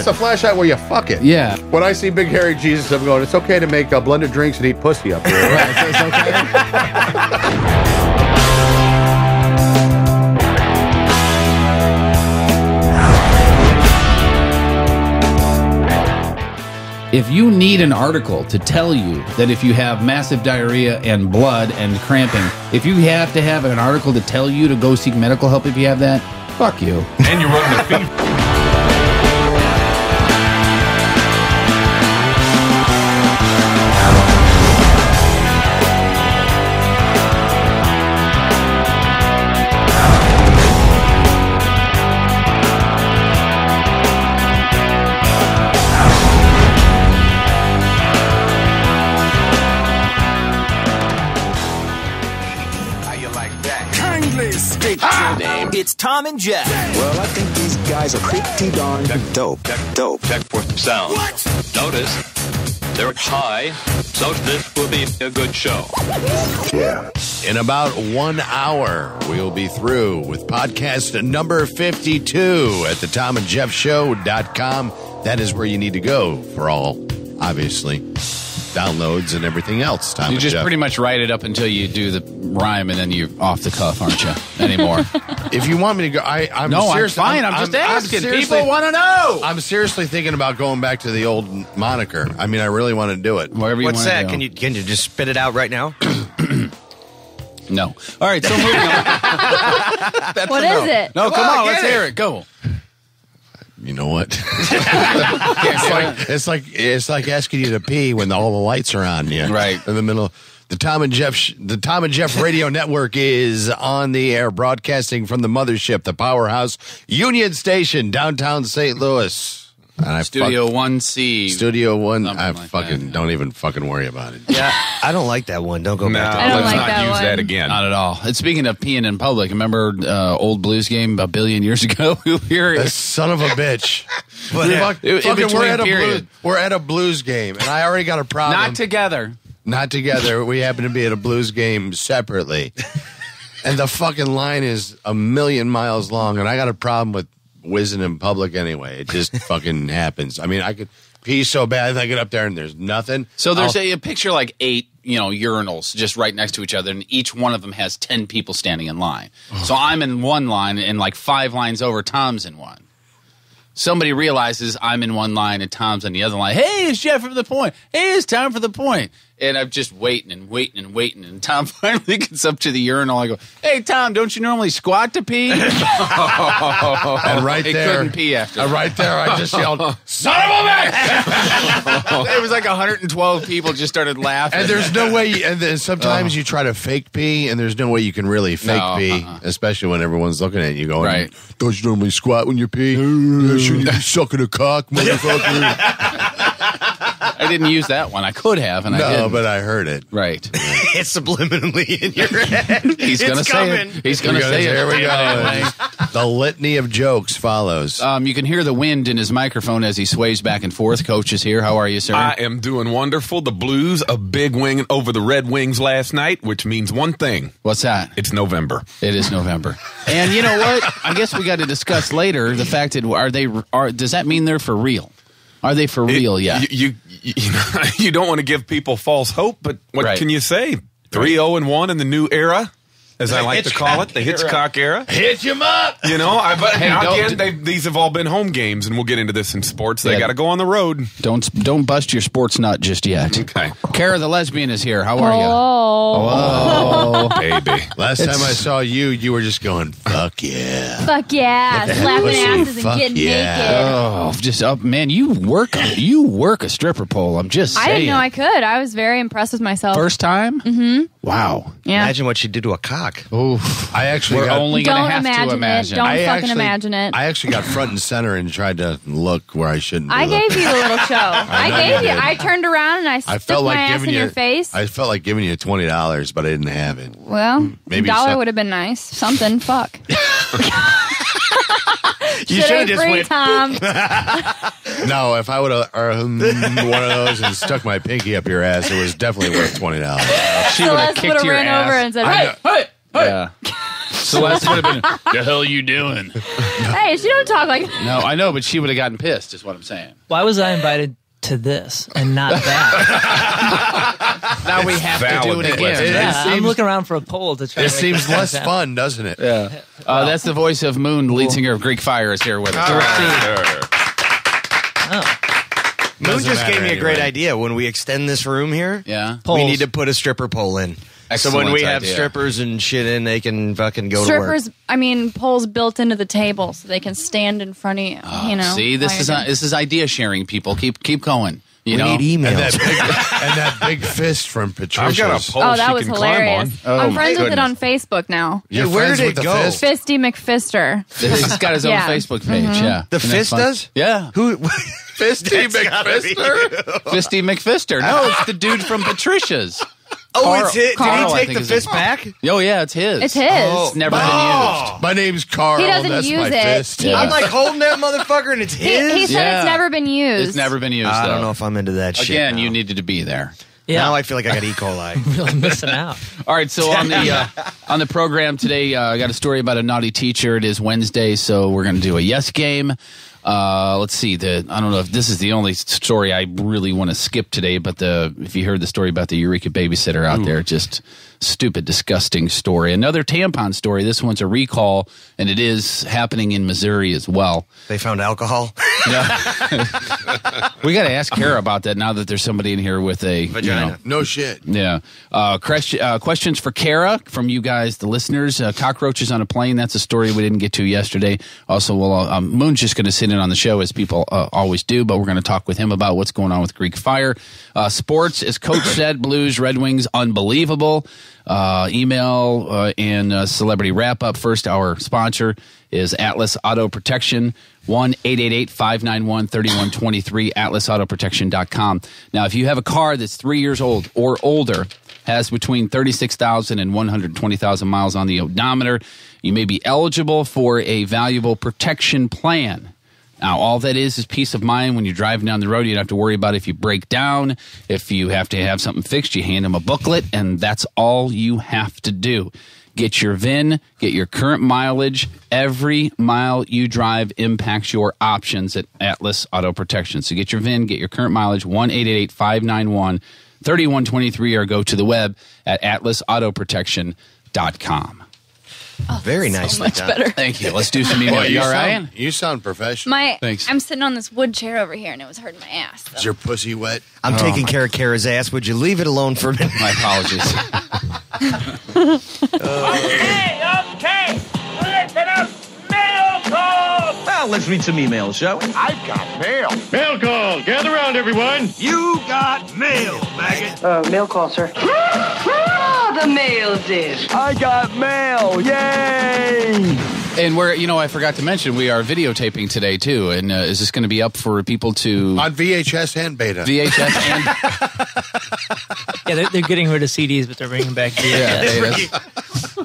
a flashlight where you fuck it. Yeah. When I see Big Hairy Jesus, I'm going, it's okay to make blended drinks and eat pussy up here. Right, so it's okay. If you need an article to tell you that if you have massive diarrhea and blood and cramping, if you have to have an article to tell you to go seek medical help if you have that, fuck you. And you're running a fever. It's Thom and Jeff. Well, I think these guys are pretty darn dope. Check for sound. What? Notice they're high, so this will be a good show. Yeah. In about 1 hour, we'll be through with podcast number 52 at the ThomandJeffShow.com. That is where you need to go for all, obviously, downloads and everything else. Thom You just Jeff. pretty much write it up until you do the rhyme, and then you're off the cuff, aren't you? Anymore. If you want me to go, I'm No, I'm seriously, fine. I'm just asking. People want to know. I'm seriously thinking about going back to the old moniker. I mean, I really want to do it. Wherever you What's wanna that? go. Can you just spit it out right now? No. All right, so moving on. That's What a no. is it? No, come on, let's hear it. Go. You know what? it's like asking you to pee when all the lights are on. Yeah, Right. in the middle. The Thom and Jeff Radio Network is on the air, broadcasting from the mothership, the powerhouse Union Station, downtown St. Louis. And Studio 1C. Studio 1. Something I like fucking that. don't even fucking worry about it. Yeah, I don't like that one. Don't go No, back to I don't let's like not that use one. that again. Not at all. And speaking of peeing in public, remember old Blues game a billion years ago? That son of a bitch. We're at a Blues game, and I already got a problem. Not together. Not together. We happen to be at a Blues game separately. And the fucking line is a million miles long, and I got a problem with whizzing in public anyway. It just fucking happens. I mean, I could pee so bad, I get up there and there's nothing. So there's a picture like 8, urinals just right next to each other, and each one of them has 10 people standing in line. So I'm in one line, and like 5 lines over, Tom's in one. Somebody realizes I'm in one line and Tom's on the other line. Hey, it's Jeff for the point. Hey, it's time for the point. And I'm just waiting. And Tom finally gets up to the urinal. I go, hey, Tom, don't you normally squat to pee? And right He there, couldn't pee after that. right there, I just yelled, "Son of a bitch!" It was like 112 people just started laughing. And there's no way. And then sometimes you try to fake pee, and there's no way you can really fake pee, especially when everyone's looking at you, going, Right. "Don't you normally squat when you pee? Shouldn't you be sucking a cock, motherfucker?" I didn't use that one. I could have, and I No, didn't. but I heard it. Right. It's subliminally in your head. He's going to say it. He's going to say it. Here we go. Anyway. The litany of jokes follows. You can hear the wind in his microphone as he sways back and forth. Coach is here. How are you, sir? I am doing wonderful. The Blues, a big win over the Red Wings last night, which means one thing. What's that? It's November. It is November. And you know what? I guess we got to discuss later the fact that does that mean they're for real? Are they for real yet? You don't want to give people false hope, but what Right. can you say? 3-0-1 in the new era, as I like to call it, the Hitchcock era. Hit him up. These have all been home games, and we'll get into this in sports. They Yeah. got to go on the road. Don't bust your sports nut just yet. Okay. Kara the lesbian is here. How are you? Oh. Baby. Last time I saw you, you were just going, "Fuck yeah." Fuck yeah. Slapping pussy. asses Fuck and getting yeah. naked. Oh, just up, man! You work a stripper pole. I'm just saying. I didn't know I could. I was very impressed with myself. First time? Mm-hmm. Wow. Yeah. Imagine what you did to a cock. Oof. I actually We're got, only going Don't to have imagine to imagine. it. Don't I fucking actually- imagine it. I actually got front and center and tried to look where I shouldn't. I be gave looking. you the little show. I know gave you you. did. I turned around and I I stuck felt my like ass giving in you. your face. I felt like giving you $20, but I didn't have it. Well, Maybe a dollar so- would have been nice. Something. Fuck. You Shit should have ain't just free, went. Tom. No, if I would have one of those and stuck my pinky up your ass, it was definitely worth $20. She would have Celeste would kicked have your ran ass. over and said, I "Hey, know. hey, hey." Yeah. Celeste would have been, the hell you doing? Hey, she don't talk like. No, I know, but she would have gotten pissed, is what I'm saying. Why was I invited to this and not that? Now we have to do it again. I'm looking around for a poll to try. It to make seems this less happen. fun, doesn't it? Yeah. That's the voice of Moon, lead singer of Greek Fire, is here with us. Moon Doesn't just gave matter me a great anyway. idea. When we extend this room here, Yeah. we Polls. need to put a stripper pole in. So when Excellent we have idea. strippers and shit in, they can fucking go Strippers, to work. I mean, poles built into the table so they can stand in front of you. You know. See, this while is you're doing- idea sharing, people. Keep going. You We know? need emails. And that big fist from Patricia's. I've got a pole Oh, she that was can climb hilarious. on. I'm friends with it goodness. on Facebook now. You're Hey, where friends did with it the go? fist? Fisty McFister. He's got his own Yeah. Facebook page, yeah. The Isn't that fist fun? does? Yeah. Who? Fisty McFister? Fisty McFister. No, it's the dude from Patricia's. Oh, Carl- it's it. Carl, Did I he take think the is fist his- back? Oh, yeah, it's his. It's his. It's never been used. My name's Carl. He doesn't and that's use my it. fist. He- I'm like holding that motherfucker and it's his. He said Yeah. it's never been used. It's never been used, I though. don't know if I'm into that shit. Again, now. you needed to be there. Yeah, Now I feel like I got E. coli. really missing out. All right, so on the program today, I got a story about a naughty teacher. It is Wednesday, so we're going to do a yes game. Let's see. I don't know if this is the only story I really want to skip today, but if you heard the story about the Eureka Babysitter out there, just stupid, disgusting story. Another tampon story. This one's a recall, and it is happening in Missouri as well. They found alcohol. We got to ask Kara about that now that there's somebody in here with a Vagina. No shit. Yeah. Questions for Kara from you guys, the listeners. Cockroaches on a plane. That's a story we didn't get to yesterday. Also, Moon's just going to sit in on the show as people always do, but we're going to talk with him about what's going on with Greek Fire. Sports, as Coach said, Blues, Red Wings, unbelievable. Email and Celebrity Wrap-up. First, our sponsor is Atlas Auto Protection. 1-888-591-3123, atlasautoprotection.com. Now, if you have a car that's 3 years old or older, has between 36,000 and 120,000 miles on the odometer, you may be eligible for a valuable protection plan. Now, all that is peace of mind when you're driving down the road. You don't have to worry about if you break down, if you have to have something fixed. You hand them a booklet, and that's all you have to do. Get your VIN, get your current mileage. Every mile you drive impacts your options at Atlas Auto Protection. So get your VIN, get your current mileage, 1-888-591-3123, or go to the web at atlasautoprotection.com. Very nicely Much done. better. Thank you. Let's do some email. Well, You all right? you sound professional. Thanks. I'm sitting on this wood chair over here, and it was hurting my ass. Is your pussy wet? I'm taking care of Kara's ass. Would you leave it alone for a minute? My apologies. Okay, listen up, mail call. Well, let's read some emails, shall we? I've got mail. Mail call. Gather around, everyone. You got mail, maggot. Mail call, sir. The mail's in. I got mail. Yay! And I forgot to mention, we are videotaping today, too. And is this going to be up for people to... On VHS and beta. VHS and... Yeah, they're getting rid of CDs, but they're bringing back DVDs.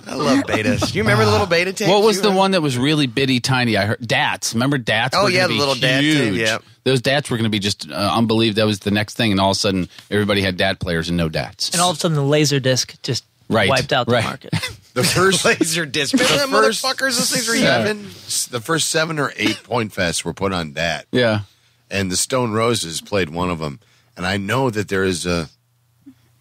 I love betas. You remember the little beta tape? What was the one that was really bitty tiny? I heard DATs. Remember DATs? Oh, were yeah, gonna the be little DAT tape, huge. yeah. Those DATs were going to be just unbelievable. That was the next thing, and all of a sudden, everybody had DAT players and no DATs. And all of a sudden, the Laserdisc just wiped out the market. The first laser disc. Remember them motherfuckers? Those things were even. The first 7 or 8 point fests were put on that. Yeah. And the Stone Roses played one of them. And I know that there is a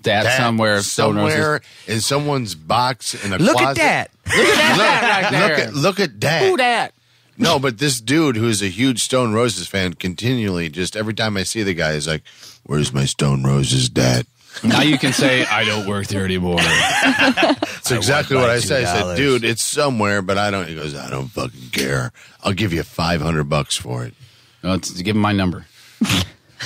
DAT somewhere. Stone Roses. in someone's box in a Look closet. at that. Look at that right there. Look at that. Who dat? No, but this dude who's a huge Stone Roses fan continually, just every time I see the guy, is like, "Where's my Stone Roses dat?" Now you can say, I don't work there anymore. That's exactly what I said. I $2. said, "Dude, it's somewhere, but I don't." He goes, "I don't fucking care. I'll give you $500 for it." Give him my number.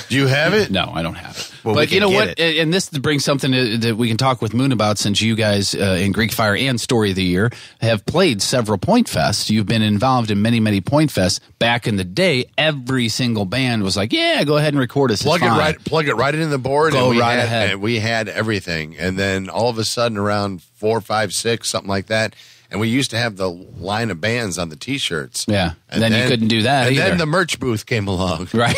Do you have it? No, I don't have it. Well, but we you can know get what? And this brings something that we can talk with Moon about, since you guys in Greek Fire and Story of the Year have played several Point Fests. You've been involved in many, many Point Fests. Back in the day, every single band was like, "Yeah, go ahead and record us. Plug it right into the board. Go and right ahead. And we had everything. And then all of a sudden, around 4, 5, 6, something like that. And we used to have the line of bands on the T-shirts. Yeah. And then you couldn't do that And either. then the merch booth came along. Right.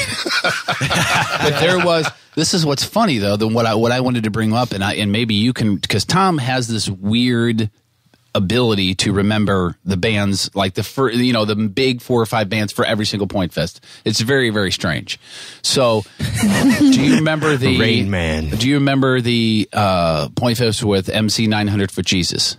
But there was. This is what's funny though. What I wanted to bring up, and maybe you can, because Thom has this weird ability to remember the bands, like the big 4 or 5 bands for every single Point Fest. It's very, very strange. So, do you remember the Rain Man? Do you remember the Point Fest with MC 900 Foot Jesus?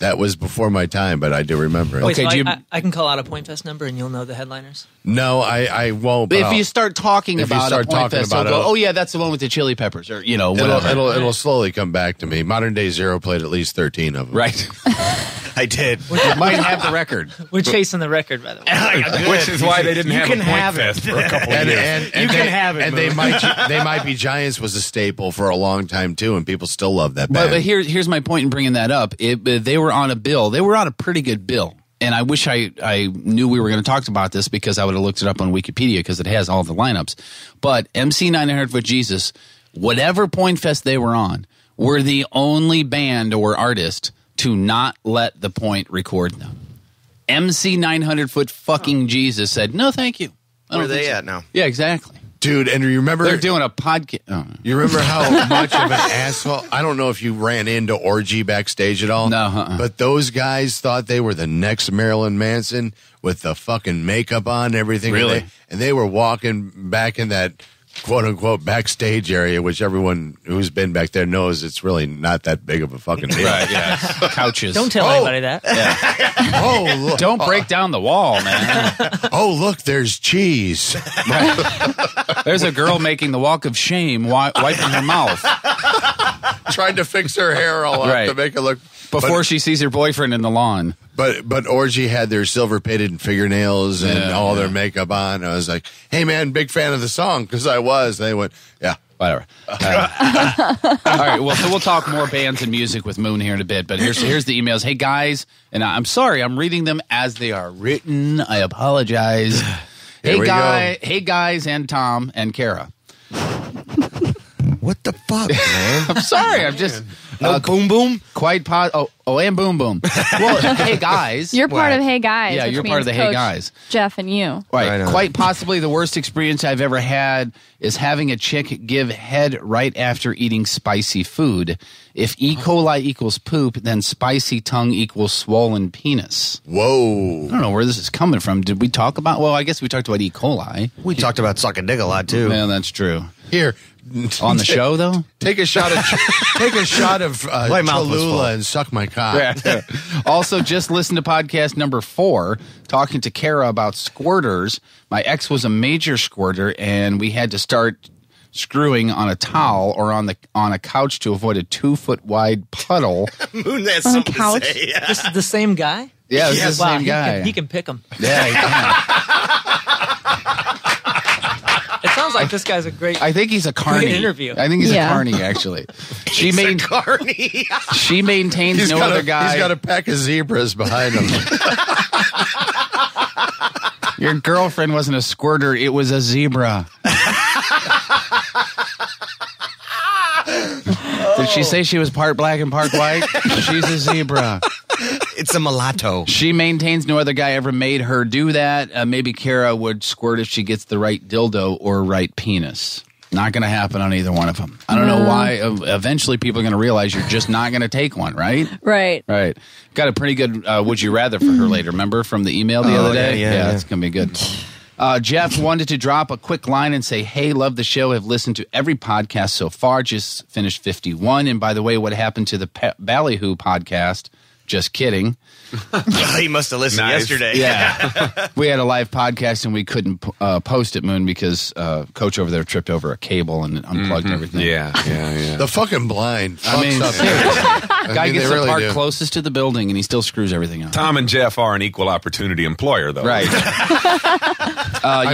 That was before my time, but I do remember it. Wait, Okay, so I can call out a Point Fest number and you'll know the headliners? No, I won't. But if you start talking if you about start a Point talking Fest, about they'll go, it- oh yeah, that's the one with the Chili Peppers, or whatever. it'll slowly come back to me. Modern Day Zero played at least 13 of them. Right. I did. You might have the record. We're chasing the record, by the way. Which is why they didn't have a can Point have it. Fest for a couple of years. You can have it, And Moon. they might be Giants was a staple for a long time too, and people still love that band. But here's my point in bringing that up. They were on a bill. They were on a pretty good bill. And I wish I knew we were going to talk about this, because I would have looked it up on Wikipedia, because it has all the lineups. But MC 900 Foot Jesus, whatever Point Fest they were on, were the only band or artist to not let the Point record them. MC 900 Foot fucking Jesus said, no, thank you. Where are they at now? Yeah, exactly. Dude, and you remember They're doing a podcast. Oh. You remember how much of an asshole? I don't know if you ran into Orgy backstage at all. No, but those guys thought they were the next Marilyn Manson with the fucking makeup on and everything. Really? And they were walking back in that quote unquote backstage area, which everyone who's been back there knows it's really not that big of a fucking deal. Right, yeah. Couches. Don't tell anybody that. Oh, look. Don't break down the wall, man. Oh, look, there's cheese. There's a girl making the walk of shame, wiping her mouth Trying to fix her hair all up Right. to make it look before she sees her boyfriend in the lawn. But Orgy had their silver painted fingernails and all their makeup on. I was like, hey man, big fan of the song, because I was. They went, yeah. Whatever. All right. Well, so we'll talk more bands and music with Moon here in a bit. But here's the emails. Hey guys, and I'm sorry, I'm reading them as they are written. I apologize. Hey guys, and Tom and Kara. What the fuck, man? I'm sorry. I'm just boom boom. quite and boom boom. Well, hey guys. You're part of Hey Guys. Yeah, which you're part of means the Hey Coach Guys. Jeff and you. Right. on. Quite possibly the worst experience I've ever had is having a chick give head right after eating spicy food. If E. coli equals poop, then spicy tongue equals swollen penis. Whoa. I don't know where this is coming from. Did we talk about? Well, I guess we talked about E. coli. We talked about sucking dick a lot too. Yeah, that's true. Here. On the show, though? Take a shot of My mouth was full. Cholula and suck my cock. Also, just listen to podcast number 4, talking to Kara about squirters. My ex was a major squirter, and we had to start screwing on a towel or on a couch to avoid a 2-foot wide puddle. Moon, that's On a something couch? to say. This is the same guy? Yeah, this is the Wow, same guy. He can pick them. Yeah, he can. It sounds like this guy's a great. I think he's a carny. Great interview. I think he's Yeah. a carny, actually. She maintains He's no got other guy. He's got a pack of zebras behind him. Your girlfriend wasn't a squirter; it was a zebra. Did she say she was part black and part white? She's a zebra. It's a mulatto. She maintains no other guy ever made her do that. Maybe Kara would squirt if she gets the right dildo or right penis. Not going to happen on either one of them. I don't know why. Eventually, people are going to realize you're just not going to take one, right? Right. Right. Got a pretty good would you rather for her later. Remember from the email the other day? Yeah. It's going to be good. Jeff wanted to drop a quick line and say, hey, love the show. Have listened to every podcast so far. Just finished 51. And by the way, what happened to the Ballyhoo podcast? Just kidding. He must have listened yesterday. Yeah. We had a live podcast and we couldn't post it, Moon, because Coach over there tripped over a cable and unplugged everything. Yeah. The fucking blind. I mean, fucks up. seriously. Guy gets they the really part do. closest to the building and he still screws everything up. Tom and Jeff are an equal opportunity employer, though. Right.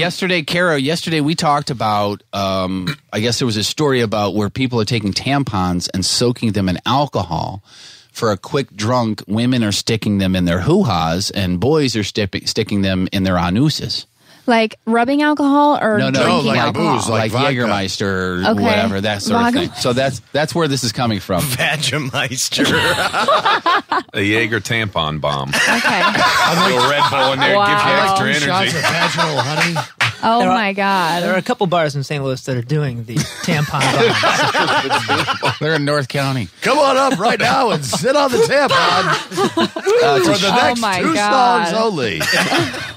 Yesterday we talked about, I guess there was a story about where people are taking tampons and soaking them in alcohol. For a quick drunk, women are sticking them in their hoo-has and boys are sticking them in their anuses. Like rubbing alcohol or No, drinking like alcohol? booze, Like vodka. Jägermeister or Okay. whatever, that sort of thing. So that's where this is coming from. Vagemeister. A Jaeger tampon bomb. Okay. A little Red Bull in there gives you Wow. extra Shots energy. of vaginal honey. Oh my God. There are a couple bars in St. Louis that are doing the tampon bombs. They're in North County. Come on up right now and sit on the tampon for the next 2 songs only.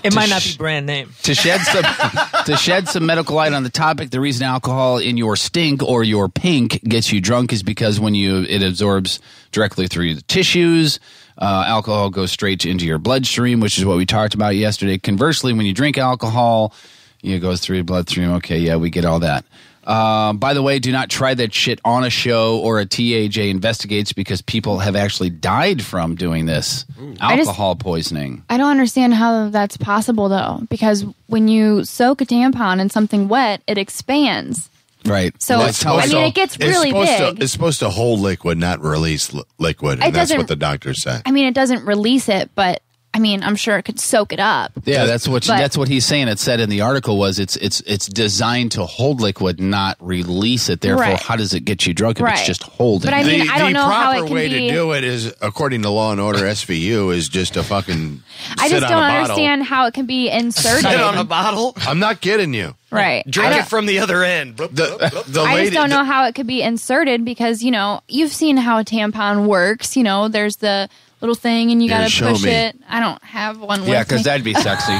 It might not be brand name. To shed some medical light on the topic, the reason alcohol in your stink or your pink gets you drunk is because when it absorbs directly through the tissues. Alcohol goes straight into your bloodstream, which is what we talked about yesterday. Conversely, when you drink alcohol, it goes through your bloodstream. Okay, yeah, we get all that. By the way, do not try that shit on a show or a TAJ investigates because people have actually died from doing this. Alcohol poisoning. I don't understand how that's possible, though, because when you soak a tampon in something wet, it expands. Right. So, it gets really big. It's supposed to hold liquid, not release liquid. And that's what the doctors say. I mean, it doesn't release it, but I'm sure it could soak it up. Yeah, that's what he's saying. It said in the article was it's designed to hold liquid, not release it. Therefore, how does it get you drunk if it's just holding? But I don't know how it can be. The proper way to do it is, according to Law and Order SVU, is just to fucking I just don't understand how it can be inserted. Sit on a bottle? I'm not kidding you. Right. Drink it from the other end. I just don't know how it could be inserted because, you've seen how a tampon works. There's the little thing and you got to push it. I don't have one with me. Yeah, because that'd be sexy.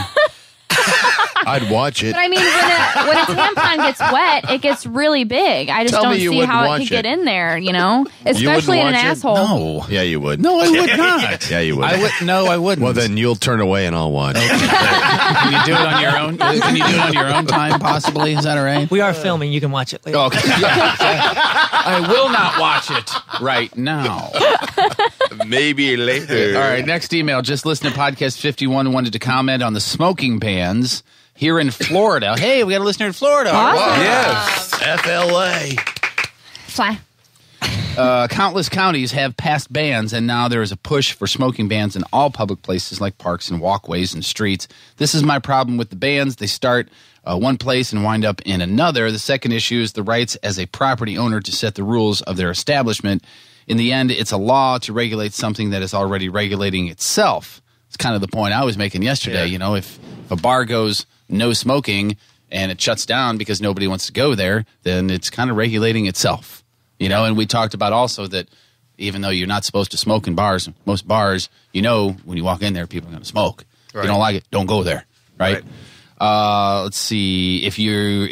I'd watch it. But when a tampon gets wet, it gets really big. I just don't see how it could get in there, especially in an asshole. No. Yeah, you would. No, I would not. Yeah, you would. I wouldn't. Well, then you'll turn away and I'll watch. Okay. Can you do it on your own? Can you do it on your own time, possibly? Is that all right? We are filming. You can watch it later. Okay. I will not watch it right now. Maybe later. All right, next email. Just listen to Podcast 51 wanted to comment on the smoking bans here in Florida. Hey, we got a listener in Florida. Awesome. Yes. FLA. Fly. Countless counties have passed bans, and now there is a push for smoking bans in all public places like parks and walkways and streets. This is my problem with the bans. They start one place and wind up in another. The second issue is the rights as a property owner to set the rules of their establishment. In the end, it's a law to regulate something that is already regulating itself. It's kind of the point I was making yesterday. Yeah. If a bar goes no smoking and it shuts down because nobody wants to go there, then it's kind of regulating itself. And we talked about also that even though you're not supposed to smoke in bars, most bars, when you walk in there, people are going to smoke. Right. If you don't like it, don't go there. Right? Let's see. If you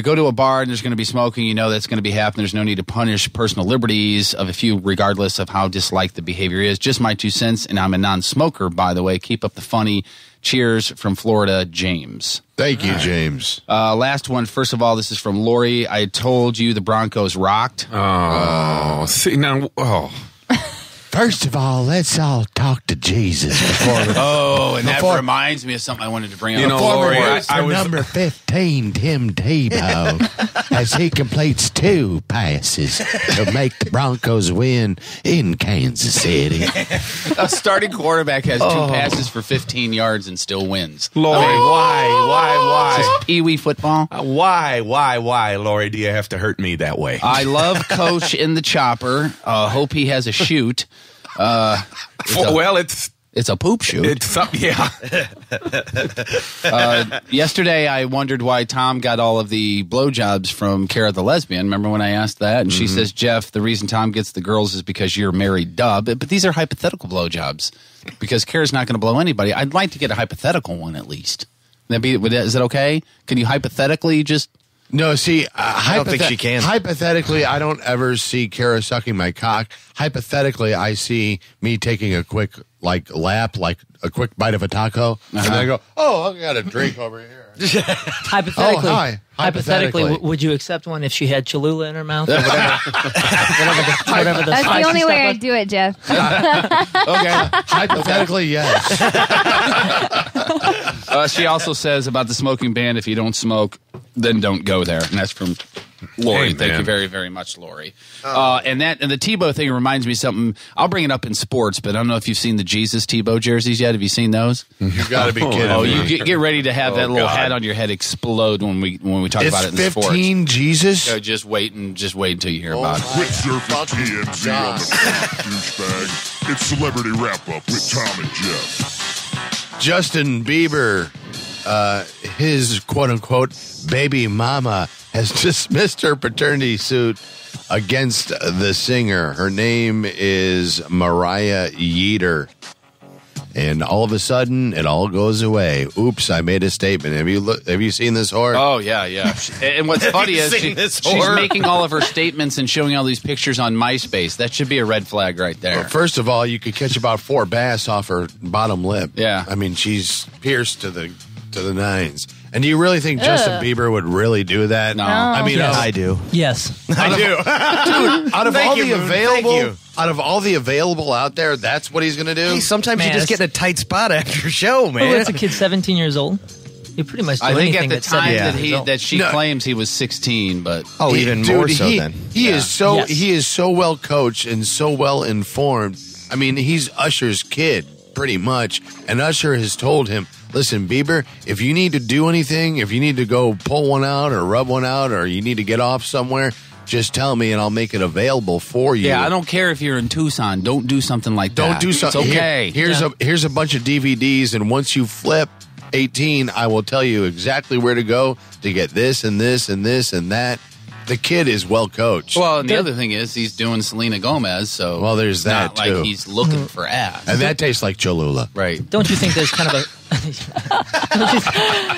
go to a bar and there's going to be smoking, that's going to be happening. There's no need to punish personal liberties of a few, regardless of how disliked the behavior is. Just my 2 cents, and I'm a non-smoker, by the way. Keep up the funny. Cheers from Florida, James. Thank you, James. Last one. First of all, this is from Lori. I told you the Broncos rocked. Oh, see now. Oh. First of all, let's all talk to Jesus before. That reminds me of something I wanted to bring up. Lori, I was number 15, Tim Tebow, as he completes 2 passes to make the Broncos win in Kansas City. A starting quarterback has 2 passes for 15 yards and still wins. Lori, why? Is this Pee-wee football? Why, Lori? Do you have to hurt me that way? I love Coach in the chopper. Hope he has a shoot. It's a poop shoot. Yesterday, I wondered why Thom got all of the blowjobs from Kara the lesbian. Remember when I asked that? And she says, Jeff, the reason Thom gets the girls is because you're married, but these are hypothetical blowjobs because Kara's not going to blow anybody. I'd like to get a hypothetical one at least. Is that okay? Can you hypothetically just... No, see, I don't think she can. Hypothetically, I don't ever see Kara sucking my cock. Hypothetically, I see me taking a quick lap, like a quick bite of a taco, and then I go, I got a drink over here. Hypothetically, hypothetically, would you accept one if she had Cholula in her mouth? Or whatever That's the only way I'd do it, Jeff. Okay, hypothetically, yes. She also says about the smoking ban, if you don't smoke, then don't go there. And that's from Lori. Thank you very, very much, Lori. And the Tebow thing reminds me of something. I'll bring it up in sports, but I don't know if you've seen the Jesus Tebow jerseys yet. Have you seen those? You got to be kidding me. You get ready to have that little hat on your head explode when we talk about it in sports. 15 Jesus? So just wait until you hear about it. Quit surfing TMZ on the douchebag. It's Celebrity Wrap-up with Thom and Jeff. Justin Bieber, his quote-unquote baby mama, has dismissed her paternity suit against the singer. Her name is Mariah Yeater. And all of a sudden, it all goes away. Oops, I made a statement. Have you seen this whore? Oh, yeah. And what's funny is she's making all of her statements and showing all these pictures on MySpace. That should be a red flag right there. Well, first of all, you could catch about 4 bass off her bottom lip. Yeah. I mean, she's pierced to the nines. And do you really think Justin Bieber would really do that? No. I mean, I do. Yes. I do. Dude, out of all the available... Out of all the available out there, that's what he's going to do? Hey, sometimes you just get in a tight spot after a show, man. Oh, it's a kid 17 years old. You pretty much do I think anything at the time that she No. claims he was 16, but... Oh, even more so then. He is so well coached and so well informed. I mean, he's Usher's kid, pretty much. And Usher has told him, listen, Bieber, if you need to do anything, if you need to go pull one out or rub one out or you need to get off somewhere... Just tell me and I'll make it available for you. Yeah, I don't care if you're in Tucson. Don't do something like that. Don't do something. It's okay. Here's a bunch of DVDs, and once you flip 18, I will tell you exactly where to go to get this and this and this and that. The kid is well coached. Well, and the other thing is he's doing Selena Gomez, so there's it's that not too. like he's looking for ass. And that tastes like Cholula. Right. Don't you think there's kind of a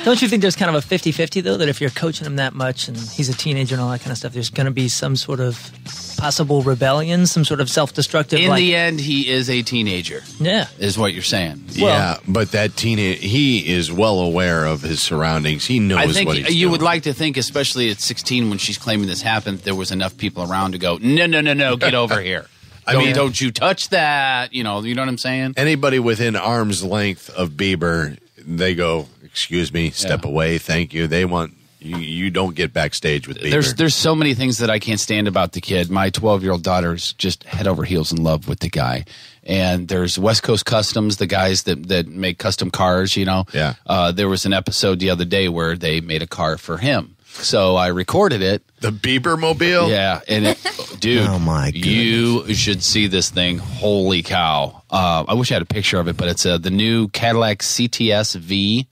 don't you think there's kind of a 50-50 though, that if you're coaching him that much and he's a teenager and all that kind of stuff, there's going to be some sort of possible rebellion, some sort of self-destructive... In the end, he is a teenager. Yeah. Is what you're saying. Yeah, but that he is well aware of his surroundings. He knows I think what he's you doing. would like to think, especially at 16 when she's claiming this happened, there was enough people around to go, no, get over here. Don't you touch that. You know what I'm saying? Anybody within arm's length of Bieber, they go, excuse me, step away, thank you. They want... You don't get backstage with Bieber. There's so many things that I can't stand about the kid. My 12-year-old daughter's just head over heels in love with the guy. And there's West Coast Customs, the guys that make custom cars, Yeah. There was an episode the other day where they made a car for him. So I recorded it. The Bieber Mobile? Yeah. And dude, oh my goodness. You should see this thing. Holy cow. I wish I had a picture of it, but it's the new Cadillac CTS V.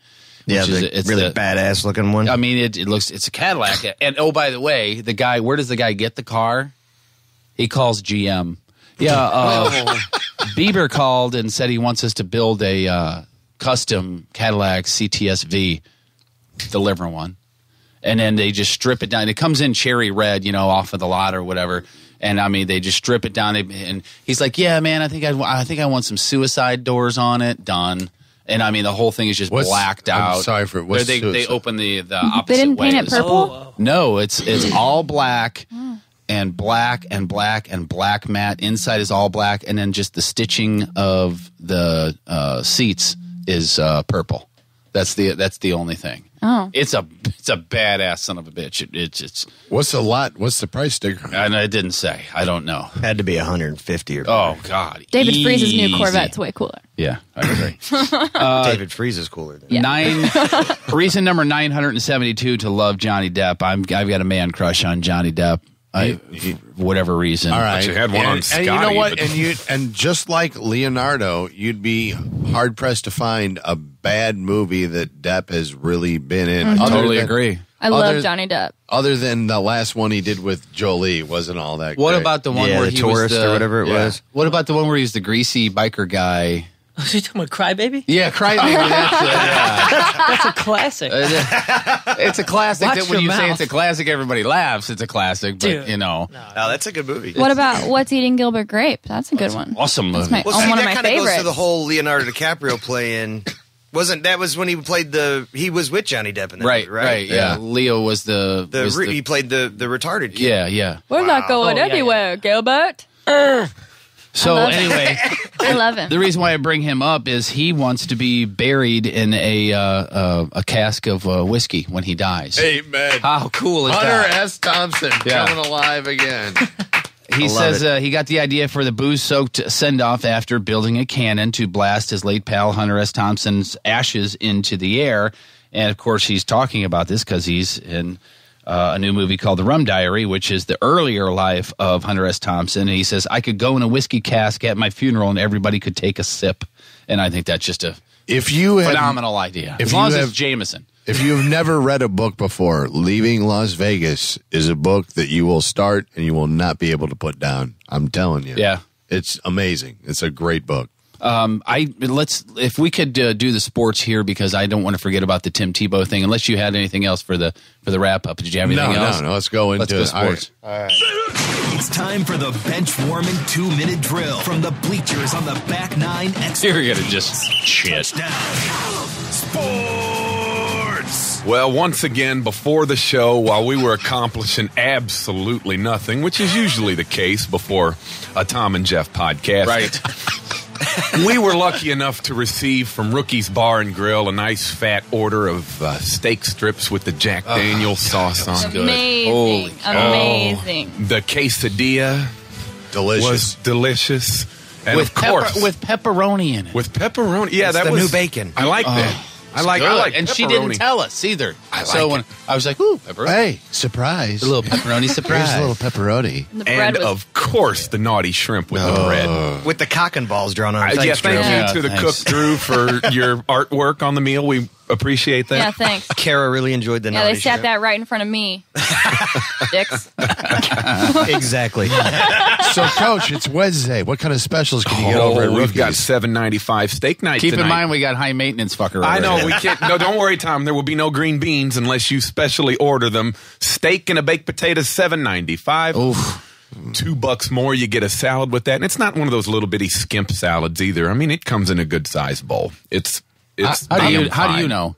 Yeah, it's really badass looking one. I mean, it's a Cadillac. And oh, by the way, the guy, where does the guy get the car? He calls GM. Yeah, Bieber called and said he wants us to build a custom Cadillac CTS-V, deliver one. And then they just strip it down. It comes in cherry red, off of the lot or whatever. And I mean, they just strip it down. And he's like, "Yeah, man, I think I want some suicide doors on it." Done. And I mean, the whole thing is just blacked out. I'm sorry for what's they open the opposite They didn't paint ways. it purple? No, it's all black and black and black and black matte. Inside is all black, and then just the stitching of the seats is purple. That's the only thing. Oh, it's a badass son of a bitch. It's what's the lot? What's the price sticker? And I didn't say. I don't know. Had to be 150 or better. Oh God, David easy. Freeze's new Corvette's way cooler. Yeah, I agree. David Freeze is cooler. Reason number 972 to love Johnny Depp. I've got a man crush on Johnny Depp. Whatever reason. All right. But you had one on Scotty. And you know what? And just like Leonardo, you'd be hard pressed to find a bad movie that Depp has really been in. I totally agree. I love Johnny Depp. Other than the last one he did with Jolie, wasn't all that What great. about the one where the he tourist was or whatever it was? What about the one where he's the greasy biker guy? Are you talking about Crybaby? Yeah, Crybaby. That's a classic. It's a classic. Watch That when your you say mouth. it's a classic, everybody laughs. It's a classic, but Dude. Oh, that's a good movie. What about What's Eating Gilbert Grape? That's a good one. Awesome movie. That's Well, see, one of that my kind of goes to favorites. the whole Leonardo DiCaprio play in. That was when he played he was with Johnny Depp in that Right, movie, right? Yeah. Leo was he played the retarded kid. Yeah. We're not going anywhere, Gilbert. So anyway, I love him. the reason why I bring him up is he wants to be buried in a cask of whiskey when he dies. Amen. How cool is Hunter that? S. Thompson coming alive again. He says he got the idea for the booze-soaked send-off after building a cannon to blast his late pal Hunter S. Thompson's ashes into the air. And, of course, he's talking about this because he's in a new movie called The Rum Diary, which is the earlier life of Hunter S. Thompson. And he says, I could go in a whiskey cask at my funeral and everybody could take a sip. And I think that's just a If you have, phenomenal idea. If as long you as have, it's Jameson. If you've never read a book before, Leaving Las Vegas is a book that you will start and you will not be able to put down. I'm telling you. Yeah. It's amazing. It's a great book. If we could do the sports here, because I don't want to forget about the Tim Tebow thing. Unless you had anything else for the wrap up. Did you have anything else? No. Let's go into sports. All right. It's time for the bench warming 2-minute drill from the bleachers on the back nine. You're gonna just shit. Sports. Well, once again, before the show, while we were accomplishing absolutely nothing, which is usually the case before a Thom and Jeff podcast. Right. We were lucky enough to receive from Rookie's Bar and Grill a nice fat order of steak strips with the Jack Daniels sauce on. Amazing. Amazing. The quesadilla was delicious. And with of course, with pepperoni in it. With pepperoni. Yeah, it's that the was new bacon. I like that. I like and pepperoni. she didn't tell us either. When I was like, ooh, pepperoni. Hey, surprise. A little pepperoni surprise. Here's a little pepperoni. And of course, the naughty shrimp with the bread. With the cock and balls drawn on it. Thank you to the cook, Drew, for your artwork on the meal. We appreciate that. Yeah, thanks. Kara really enjoyed the naughty they sat shrimp. that right in front of me. Dicks. Exactly. So, Coach, it's Wednesday. What kind of specials can you get over at We've got Rookies? $7.95 steak night Keep tonight. in mind, we got high maintenance fucker over I know, here. we can't. No, don't worry, Tom. There will be no green beans unless you specially order them. Steak and a baked potato, $7.95. Oof. $2 more, you get a salad with that. And it's not one of those little bitty skimp salads either. I mean, it comes in a good size bowl. It's How do you know?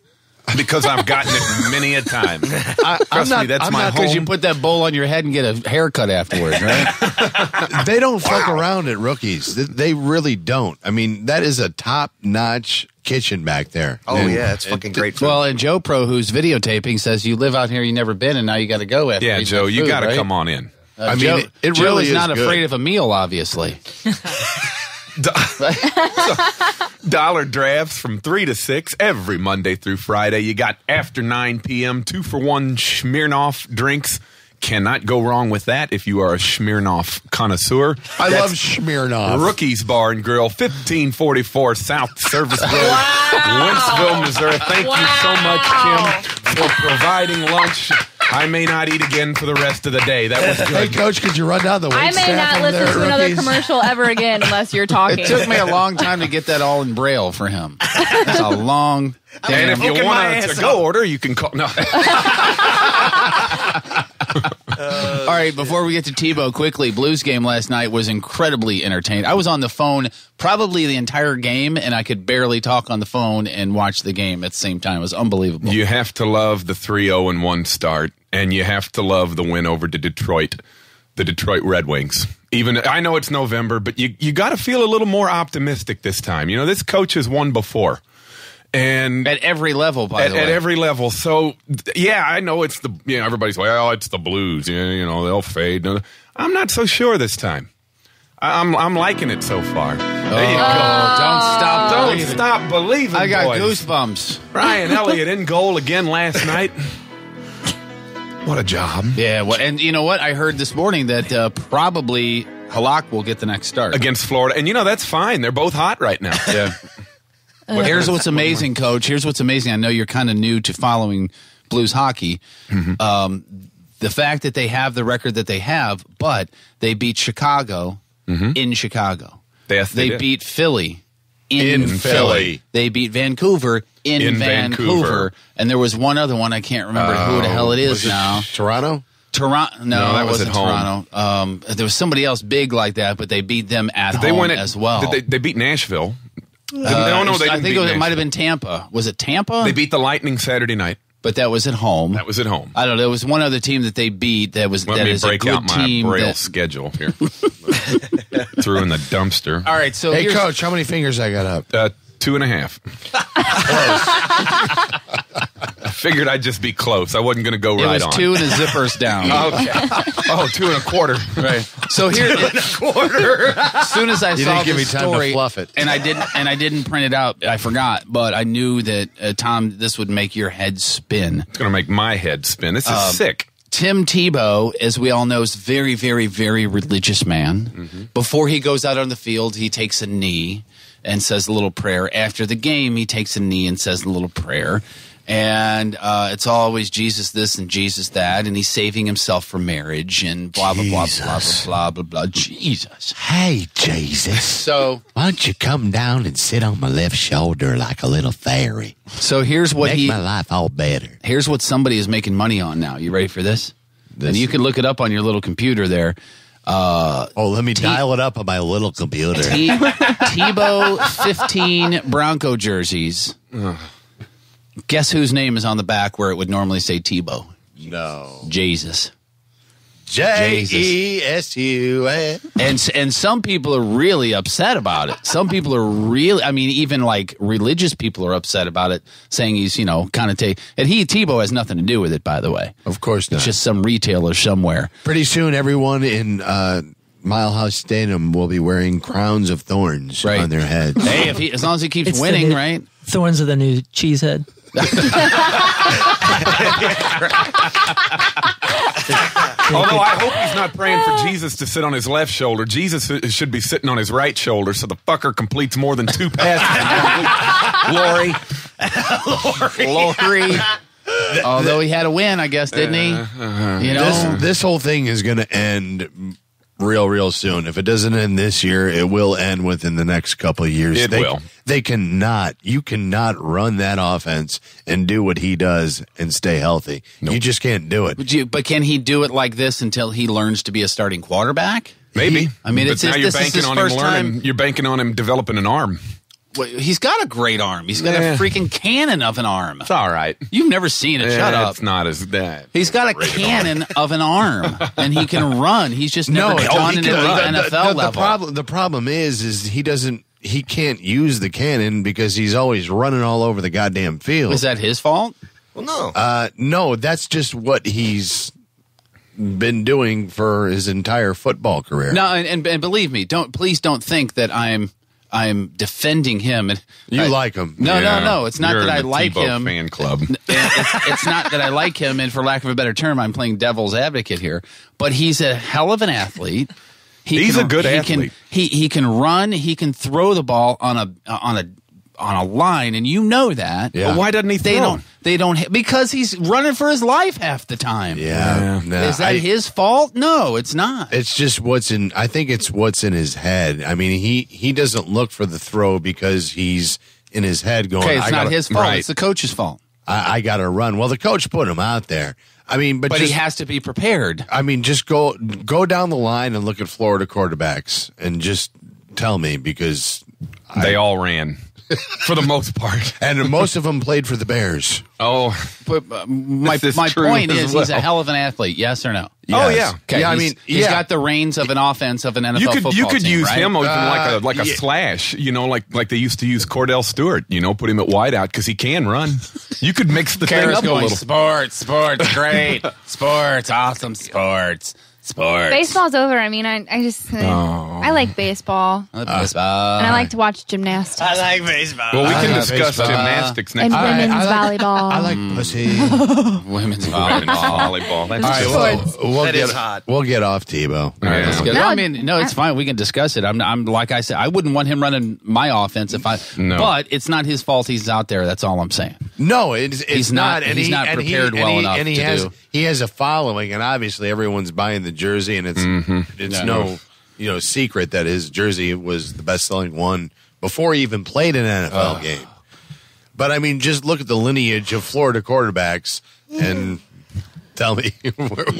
Because I've gotten it many a time. Trust me, that's my home. Because you put that bowl on your head and get a haircut afterwards, right? They don't fuck around at Rookies. They really don't. I mean, that is a top-notch kitchen back there. Oh, yeah, it's fucking great food. Well, and Joe Pro, who's videotaping, says you live out here, you never been, and now you got to go after. Yeah, Joe, you got to come on in. I mean, Joe, it Joe really is is not good. afraid of a meal, obviously. Dollar drafts from 3 to 6 every Monday through Friday. You got after 9 p.m. 2-for-1 Smirnoff drinks. Cannot go wrong with that if you are a Smirnoff connoisseur. I love Smirnoff. Rookie's Bar and Grill, 1544 South Service Road, Wentzville, Missouri. Thank you so much, Kim, for providing lunch. I may not eat again for the rest of the day. That was good. Hey, Coach, could you run down the I wait may staff not over there listen at to another Rookies? commercial ever again unless you're talking. It took me a long time to get that all in Braille for him. It's a long And if you Hooking want my a ass to-go order, you can call. No. All right, before we get to Tebow, quickly, Blues game last night was incredibly entertaining. I was on the phone probably the entire game, and I could barely talk on the phone and watch the game at the same time. It was unbelievable. You have to love the 3-0-1 start, and you have to love the win over to Detroit, the Detroit Red Wings. Even I know it's November, but you got to feel a little more optimistic this time. You know, this coach has won before. And at every level, by the way. At every level. So, yeah, I know it's the, everybody's like, oh, it's the Blues. They'll fade. I'm not so sure this time. I'm liking it so far. There you go. Don't stop believing. I got boys. goosebumps. Ryan Elliott in goal again last night. What a job. Yeah, and you know what? I heard this morning that probably Halak will get the next start. Against Florida. And, that's fine. They're both hot right now. Yeah. Here's what's amazing, Coach. Here's what's amazing. I know you're kind of new to following Blues hockey. Mm-hmm. The fact that they have the record that they have, but they beat Chicago in Chicago. Yes, they beat Philly in Philly. They beat Vancouver in Vancouver. And there was one other one. I can't remember who the hell it is now. Toronto? Toronto? No, that was wasn't at home. Toronto. There was somebody else big like that, but they beat them at home as well. They beat Nashville. They I think it might have been Tampa. Was it Tampa? They beat the Lightning Saturday night. But that was at home. That was at home. I don't know. There was one other team that they beat that was Let that me is break a good out my team. Braille schedule here. Threw in the dumpster. All right, so hey, Coach, how many fingers I got up? 2.5. I figured I'd just be close. I wasn't going to go right on. It was 2 and the zippers down. Okay. Oh, 2.25. Right. So here, 2.25. As soon as I saw give the me time story, to fluff it. and I didn't print it out. I forgot, but I knew that Tom, this would make your head spin. It's going to make my head spin. This is sick. Tim Tebow, as we all know, is very, very, very religious man. Mm-hmm. Before he goes out on the field, he takes a knee. and says a little prayer. After the game, he takes a knee and says a little prayer. And it's always Jesus this and Jesus that, and he's saving himself for marriage and blah, blah, blah, blah, blah, blah, blah, blah. Jesus. Hey, Jesus. So why don't you come down and sit on my left shoulder like a little fairy? So here's what Make my life all better. Here's what somebody is making money on now. You ready for this? And you can look it up on your little computer there. Let me dial it up on my little computer. Tebow 15 Bronco jerseys. Guess whose name is on the back where it would normally say Tebow? No. Jesus. J-E-S-U-S. And some people are really upset about it. Some people are really, I mean, even like religious people are upset about it, saying he's, kind of and Tebow has nothing to do with it, by the way. Of course not. It's just some retailer somewhere. Pretty soon, everyone in Mile House Stadium will be wearing crowns of thorns on their heads. Hey, as long as he keeps winning, right? Thorns are the new cheesehead. Although I hope he's not praying for Jesus to sit on his left shoulder. Jesus should be sitting on his right shoulder so the fucker completes more than 2 passes. Lori. Although he had a win, I guess, didn't he? This whole thing is going to end real soon. If it doesn't end this year, it will end within the next couple of years. It will. You cannot run that offense and do what he does and stay healthy. Nope. You just can't do it. But can he do it like this until he learns to be a starting quarterback? Maybe. This is his first time. You're banking on him developing an arm. Well, he's got a great arm. He's got a freaking cannon of an arm. It's all right. You've never seen it. Shut up. It's not as that. He's got a cannon of an arm, and he can run. He's just never gone into the NFL level. The problem is he can't use the cannon because he's always running all over the goddamn field. Is that his fault? Well, no. No, that's just what he's been doing for his entire football career. No, and believe me, please don't think that I'm defending him. You like him. No. It's not that I like him. Fan club. It's not that I like him, and for lack of a better term, I'm playing devil's advocate here. But he's a hell of an athlete. He's a good athlete. He can run. He can throw the ball on a line, and you know that. Yeah. But why doesn't he throw? They don't because he's running for his life half the time. Yeah. Is that his fault? No, it's not. It's just I think it's what's in his head. I mean, he doesn't look for the throw because he's in his head going, okay, it's not his fault. Right. It's the coach's fault. I got to run. Well, the coach put him out there. I mean, but he has to be prepared. I mean, just go down the line and look at Florida quarterbacks and just tell me because they all ran. For the most part. And most of them played for the Bears. Oh. But my point is he's a hell of an athlete, yes or no? Yes. Oh, yeah. Okay, yeah, he's got the reins of an offense of an NFL football team. You could use right? him even like a slash, like they used to use Cordell Stewart, put him at wideout because he can run. You could mix the thing up a little. Sports, great. Sports, awesome sports. Baseball's over. I mean, I like baseball. I like baseball. And I like to watch gymnastics. I like baseball. Well, we can discuss gymnastics next time. And women's volleyball. I like pussy. Women's volleyball. That's hot. We'll get off Tebow. No, it's fine. We can discuss it. I'm like I said, I wouldn't want him running my offense but it's not his fault he's out there. That's all I'm saying. No, he's not. And he's not prepared well enough to do. He has a following, and obviously everyone's buying the jersey, and it's no secret that his jersey was the best-selling one before he even played an NFL game. But, I mean, just look at the lineage of Florida quarterbacks and tell me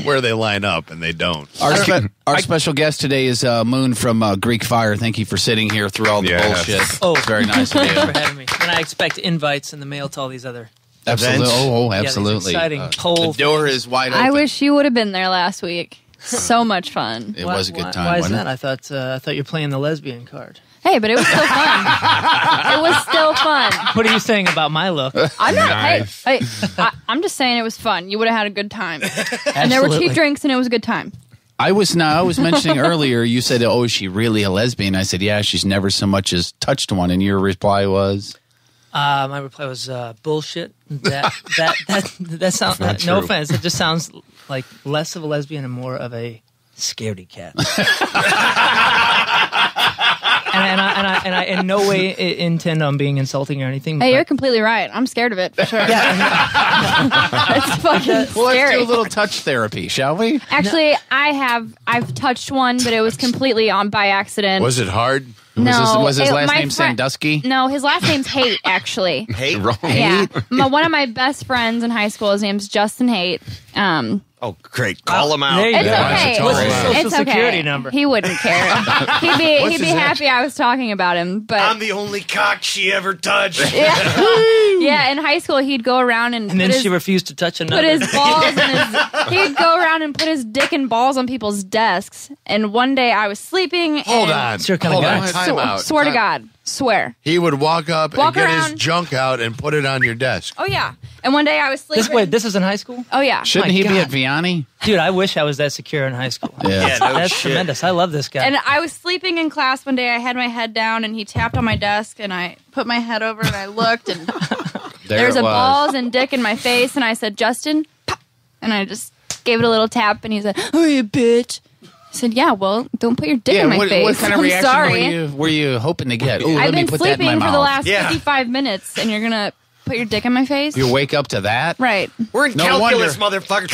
where they line up, and they don't. Our special guest today is Moon from Greek Fire. Thank you for sitting here through all the bullshit. Oh, it's very nice of you. Thanks for having me. And I expect invites in the mail to all these other Absolutely. Absolutely. Exciting poll. The door is wide open. I wish you would have been there last week. So much fun. It was a good time. Why is that? I thought you were playing the lesbian card. Hey, but it was still fun. It was still fun. What are you saying about my look? I'm not. Nice. I'm just saying it was fun. You would have had a good time. And there were cheap drinks, and it was a good time. I was mentioning earlier. You said, "Oh, is she really a lesbian?" I said, "Yeah, she's never so much as touched one." And your reply was. My reply was bullshit. That sounds no offense. It just sounds like less of a lesbian and more of a scaredy cat. I in no way intend on being insulting or anything. Hey, you're completely right. I'm scared of it for sure. It's fucking scary. Well, let's do a little touch therapy, shall we? Actually, I've touched one, but it was completely by accident. Was it hard? No. Was his last name Sandusky? No, his last name's Haight, actually. Haight? Yeah. One of my best friends in high school, his name's Justin Haight. Oh, great. Call him out. It's okay. What's his social It's security okay. number? He wouldn't care. He'd be happy I was talking about him. But I'm the only cock she ever touched. yeah, in high school, he'd go around and then she refused to touch another. Put his balls in his. He'd go around and put his dick and balls on people's desks. And one day I was sleeping. Hold on. It's your kind of guy. Time out. Swear to God. Swear. He would walk up and get his around. junk out and put it on your desk. Oh, yeah. And one day I was sleeping. This was in high school? Oh, yeah. Shouldn't he be at Vianney? Dude, I wish I was that secure in high school. Yeah, That's tremendous. I love this guy. And I was sleeping in class one day. I had my head down, and he tapped on my desk, and I put my head over, and I looked, and there's a balls and dick in my face, and I said, Justin, pop. And I just gave it a little tap, and he said, oh, you bitch. I said, yeah, well, don't put your dick in my face. What kind of I'm reaction sorry. were you hoping to get? Ooh, I've let me been put that in my sleeping for the mouth. last 55 minutes, and you're going to put your dick in my face? You wake up to that? Right. We're in calculus, motherfucker.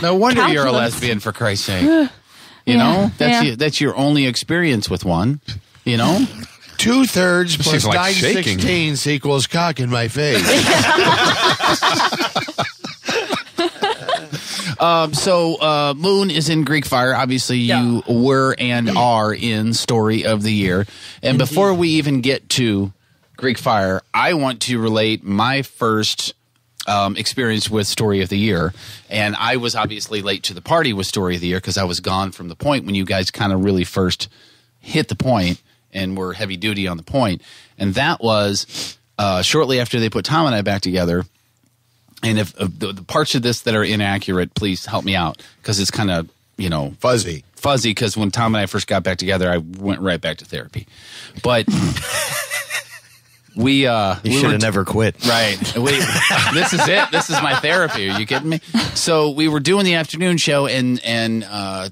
No wonder you're a Calculus. lesbian, for Christ's sake. You know? That's your only experience with one. You know? 2/3 plus She's like shaking. 9/16 equals cock in my face. So Moon is in Greek Fire. Obviously, you were and are in Story of the Year. And before we even get to Greek Fire, I want to relate my first experience with Story of the Year. And I was obviously late to the party with Story of the Year because I was gone from the point when you guys kind of really first hit the point and were heavy duty on the point. And that was shortly after they put Tom and I back together. And if the parts of this that are inaccurate, please help me out because it's kind of, fuzzy because when Tom and I first got back together, I went right back to therapy. But we should have never quit. Right. This is it. This is my therapy. Are you kidding me? So we were doing the afternoon show, and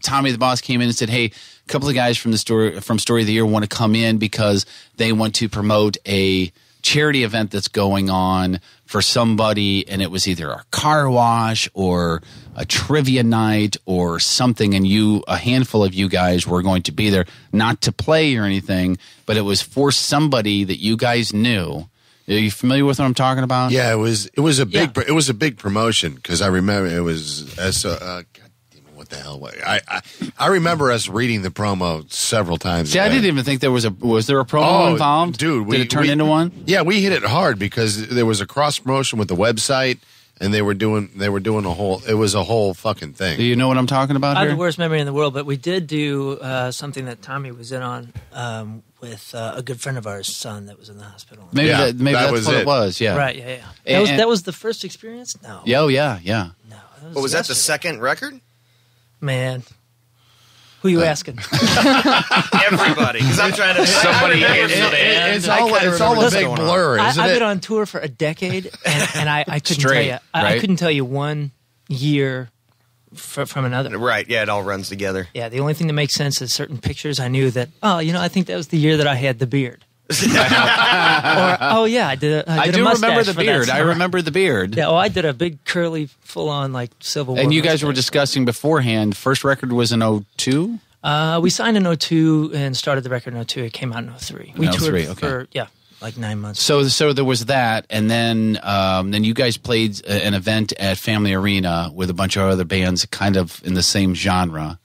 Tommy the boss came in and said, "Hey, a couple of guys from Story of the Year want to come in because they want to promote a charity event that's going on for somebody," and it was either a car wash or a trivia night or something, and a handful of you guys were going to be there, not to play or anything, but it was for somebody that you guys knew. Are you familiar with what I'm talking about? Yeah, it was a big promotion because I remember it was God damn it, what the hell? I remember us reading the promo several times. See, I didn't even think there was there a promo involved? Dude, did it turn into one? Yeah, we hit it hard because there was a cross promotion with the website, and they were doing a whole fucking thing. Do you know what I'm talking about I have here? the worst memory in the world, but we did do something that Tommy was in on with a good friend of ours' son that was in the hospital. Maybe that's what it was. Yeah, right. Yeah. That was the first experience. No. Oh yeah. No. Was that the second record? Man. Who are you asking? Everybody. Because I'm trying to... Somebody It's all a big blur, isn't I've it? been on tour for a decade, and I couldn't Straight, tell you. I right? couldn't tell you one year from another. Right, yeah, it all runs together. Yeah, the only thing that makes sense is certain pictures I knew that, I think that was the year that I had the beard. I did I a do mustache remember the for that beard. I summer. remember the beard. Yeah, I did a big curly, full-on Civil War. And you guys mustache. were discussing beforehand, first record was in 2002? We signed in 2002 and started the record in 2002. It came out in 2003. We toured for 9 months. So there was that, and then you guys played an event at Family Arena with a bunch of other bands kind of in the same genre.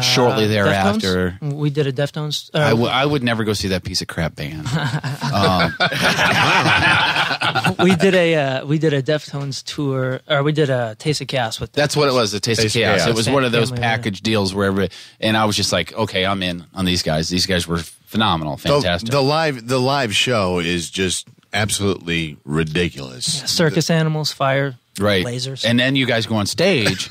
Shortly thereafter, Deftones? We did a Deftones. I would never go see that piece of crap band. We did a Deftones tour, or we did a Taste of Chaos with. That's what it was, the Taste of Chaos. It was one of those Family package deals where everybody, and I was just like, okay, I'm in on these guys. These guys were phenomenal, fantastic. The live show is just absolutely ridiculous. Yeah, circus animals, fire, right, lasers, and then you guys go on stage.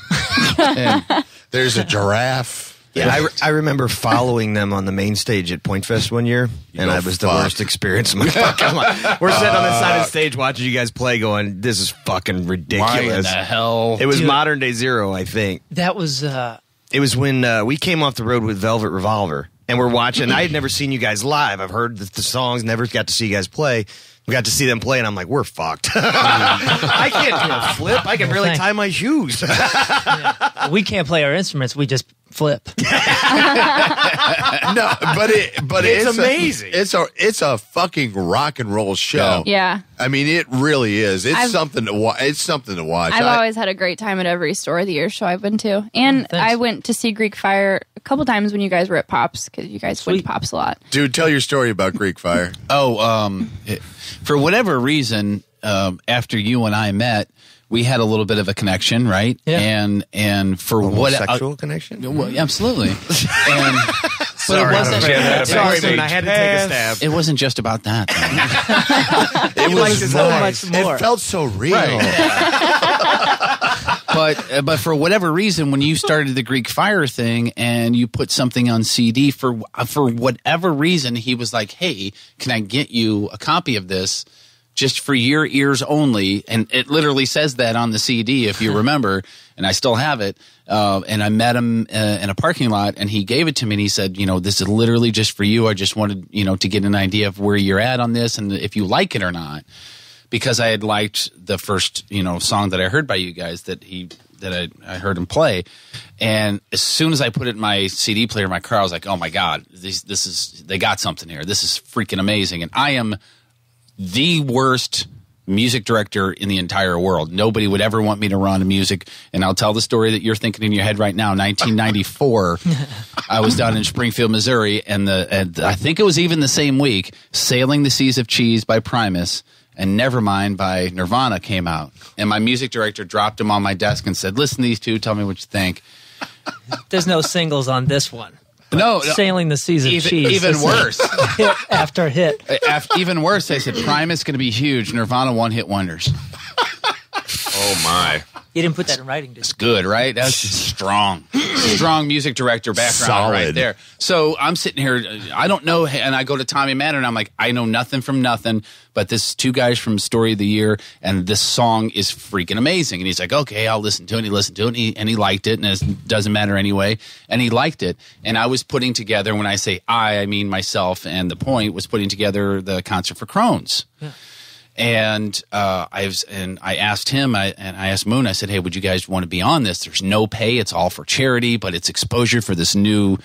And there's a giraffe. Yeah, I remember following them on the main stage at Point Fest one year, and I was the worst experience of my fucking life. We're sitting on the side of the stage watching you guys play going, this is fucking ridiculous. Why in the hell? It was Modern Day Zero, I think. That was... It was when we came off the road with Velvet Revolver, and we're watching. I had never seen you guys live. I've heard the songs, never got to see you guys play. We got to see them play, and I'm like, we're fucked. I can't do a flip. I can barely tie my shoes. Yeah. We can't play our instruments. We just flip. No, but it's amazing. It's a fucking rock and roll show. Yeah. I mean, it really is. It's something to watch. It's something to watch. I've always had a great time at every Store of the Year show I've been to. And I went to see Greek Fire a couple times when you guys were at Pops, because you guys went to Pops a lot. Dude, tell your story about Greek Fire. For whatever reason, after you and I met, we had a little bit of a connection, right? Yeah. And for what sexual connection? Well, absolutely. And but it wasn't. Sorry, man. I had to take a stab. It wasn't just about that. It was so much more. It felt so real. Right. But for whatever reason, when you started the Greek Fire thing and you put something on CD, for whatever reason, he was like, "Hey, can I get you a copy of this?" Just for your ears only, and it literally says that on the CD, if you remember, and I still have it. And I met him in a parking lot, and he gave it to me, and he said, this is literally just for you. I just wanted, to get an idea of where you're at on this and if you like it or not. Because I had liked the first, song that I heard by you guys that I heard him play. And as soon as I put it in my CD player in my car, I was like, oh my God, they got something here. This is freaking amazing. And I am the worst music director in the entire world. Nobody would ever want me to run music. And I'll tell the story that you're thinking in your head right now. 1994, I was down in Springfield, Missouri, and I think it was even the same week, Sailing the Seas of Cheese by Primus and Nevermind by Nirvana came out. And my music director dropped them on my desk and said, listen to these two, tell me what you think. There's no singles on this one. No, Sailing the Seas of Cheese. Even worse. Hit after hit. Even worse, they said Primus is going to be huge. Nirvana one-hit wonders. Oh, my. You didn't put that in writing, did you? It's good, right? That's strong. Strong music director background right there. So I'm sitting here, I don't know, and I go to Tommy Manor, and I'm like, I know nothing from nothing, but this two guys from Story of the Year, and this song is freaking amazing. And he's like, okay, I'll listen to it. And he listened to it, and he liked it, and it doesn't matter anyway. And he liked it. And I was putting together, when I say I mean myself, and the point was putting together the concert for Crohn's. Yeah. And I asked him, and I asked Moon, I said, hey, would you guys want to be on this? There's no pay. It's all for charity, but it's exposure for this new,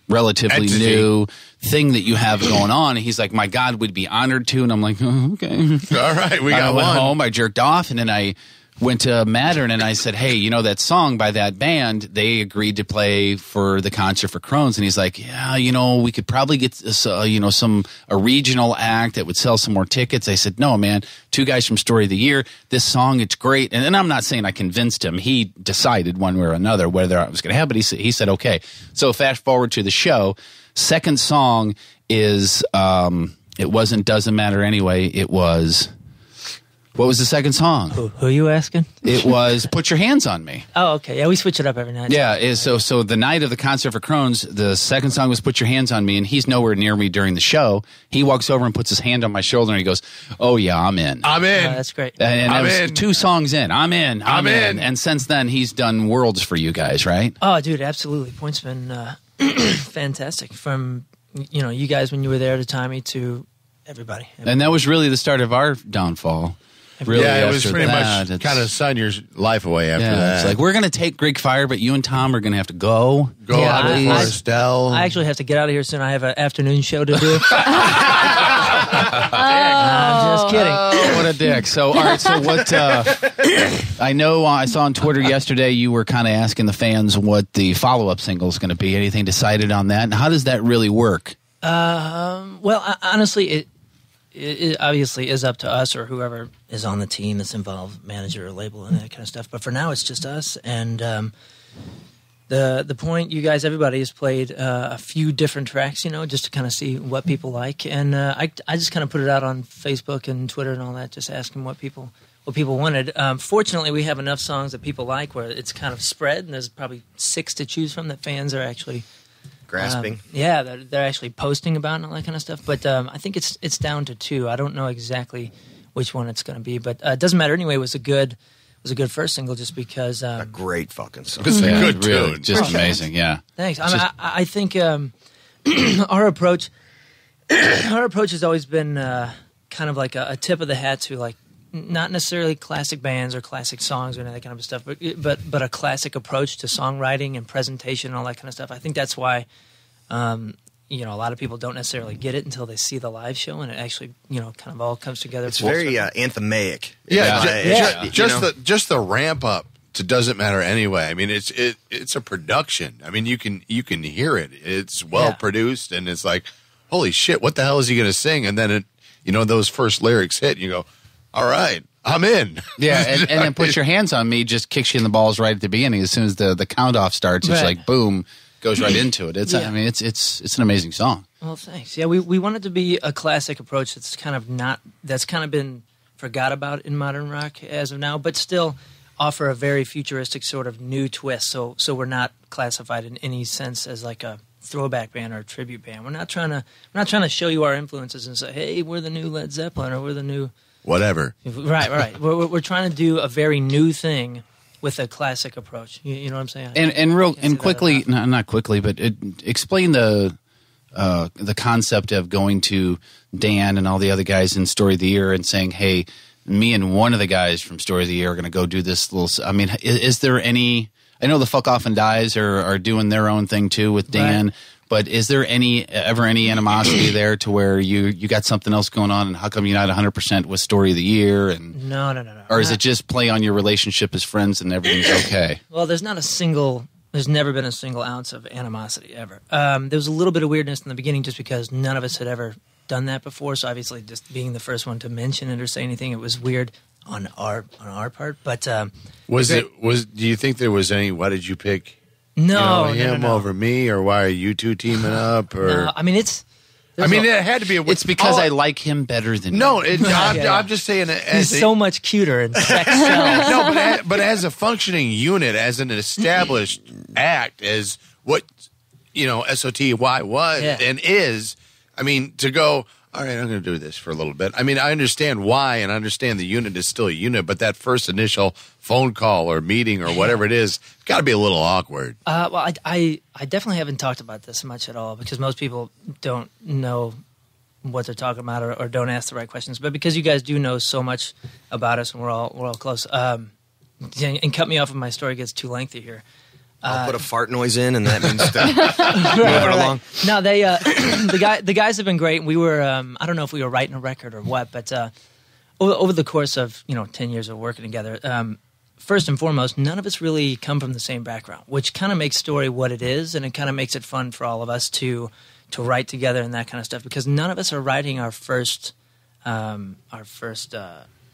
relatively new thing that you have going on. And he's like, my God, we'd be honored to. And I'm like, oh, okay. All right, we got I went one. home, I jerked off, and then I went to Mattern, and I said, hey, that song by that band, they agreed to play for the concert for Crohn's. And he's like, yeah, we could probably get a regional act that would sell some more tickets. I said, no, man, two guys from Story of the Year, this song, it's great. And I'm not saying I convinced him. He decided one way or another whether it was going to happen. He said, okay. So fast forward to the show. Second song is, it wasn't Doesn't Matter Anyway. It was... What was the second song? Who are you asking? It was Put Your Hands on Me. Oh, okay. Yeah, we switch it up every night. Yeah, so the night of the concert for Crohn's, the second song was Put Your Hands on Me, and he's nowhere near me during the show. He walks over and puts his hand on my shoulder, and he goes, oh, yeah, I'm in. I'm in. That's great. And I'm that was in. 2 songs in. I'm in. I'm in. And since then, he's done worlds for you guys, right? Oh, dude, absolutely. Point's been fantastic. From, you guys when you were there to Tommy to everybody. And that was really the start of our downfall. Really, yeah, it was pretty that, much kind of sign your life away after that. It's like, we're going to take Greek Fire, but you and Tom are going to have to go. Go out to Forestell. I actually have to get out of here soon. I have an afternoon show to do. I'm just kidding. Oh, what a dick. So, all right, so what, I know I saw on Twitter yesterday you were kind of asking the fans what the follow-up single is going to be. Anything decided on that? And how does that really work? Well, honestly, it obviously is up to us or whoever is on the team that's involved, manager or label and that kind of stuff. But for now, it's just us. And the point, you guys, everybody has played a few different tracks, just to kind of see what people like. And I just kind of put it out on Facebook and Twitter and all that, just asking what people wanted. Fortunately, we have enough songs that people like where it's kind of spread, and there's probably 6 to choose from that fans are actually grasping. They're actually posting about and all that kind of stuff. But I think it's down to 2. I don't know exactly which one it's going to be, but it doesn't matter anyway. It was a good first single just because a great fucking song. It's a good really, tune. just amazing. Yeah. Thanks. I think our approach has always been kind of like a tip of the hat to like not necessarily classic bands or classic songs or any of that kind of stuff, but a classic approach to songwriting and presentation and all that kind of stuff. I think that's why a lot of people don't necessarily get it until they see the live show, and it actually kind of all comes together. It's very anthemaic. Just the ramp up to Doesn't Matter Anyway. I mean, it's a production. I mean, you can hear it. It's well produced, and it's like, holy shit, what the hell is he going to sing? And then those first lyrics hit, and you go, all right, I'm in. Yeah, and then Put Your Hands on Me just kicks you in the balls right at the beginning. As soon as the count off starts, it's like boom, goes right into it. I mean, it's an amazing song. Well, thanks. Yeah, we wanted to be a classic approach that's kind of been forgot about in modern rock as of now, but still offer a very futuristic sort of new twist. So we're not classified in any sense as like a throwback band or a tribute band. We're not trying to show you our influences and say, hey, we're the new Led Zeppelin or we're the new whatever. Right. We're trying to do a very new thing with a classic approach. You know what I'm saying? And quickly, not quickly, but explain the concept of going to Dan and all the other guys in Story of the Year and saying, hey, me and one of the guys from Story of the Year are going to go do this little. I mean, is there any? I know the Fuck Off and Dies are doing their own thing too with Dan. Right. But is there ever any animosity there to where you got something else going on, and how come you're not 100% with Story of the Year? And no. Or is it just play on your relationship as friends and everything's okay? Well, there's never been a single ounce of animosity ever. There was a little bit of weirdness in the beginning just because none of us had ever done that before. So obviously, just being the first one to mention it or say anything, it was weird on our part. But do you think there was any? Why did you pick? No, him no. over me, or why are you two teaming up? Or no, I mean it had to be. It's because I like him better than no. you. I'm just saying, he's so much cuter and sex sells. No, but as a functioning unit, as an established act, as what SOTY was and is. I mean, to go. All right, I'm going to do this for a little bit. I mean, I understand why, and I understand the unit is still a unit, but that first initial phone call or meeting or whatever it is, got to be a little awkward. Well, I definitely haven't talked about this much at all because most people don't know what they're talking about or don't ask the right questions. But because you guys do know so much about us and we're all close, and cut me off if my story gets too lengthy here. I'll put a fart noise in, and that means to move it along. No, they the guys have been great. We were I don't know if we were writing a record or what, but over the course of 10 years of working together, first and foremost, none of us really come from the same background, which kind of makes Story what it is, and it kind of makes it fun for all of us to write together and that kind of stuff because none of us are writing our first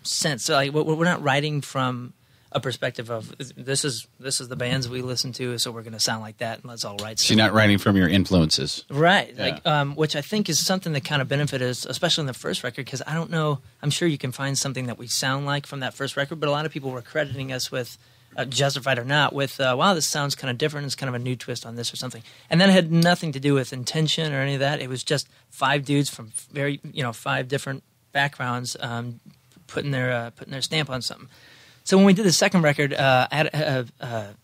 sense. So like we're not writing from a perspective of this is the bands we listen to, so we're going to sound like that, and let's all write. So you're not writing from your influences, right? Yeah. Like, which I think is something that kind of benefited us, especially in the first record, because I don't know. I'm sure you can find something that we sound like from that first record, but a lot of people were crediting us with, justified or not, with wow, this sounds kind of different. It's kind of a new twist on this or something, and then it had nothing to do with intention or any of that. It was just 5 dudes from 5 different backgrounds putting their stamp on something. So when we did the second record, not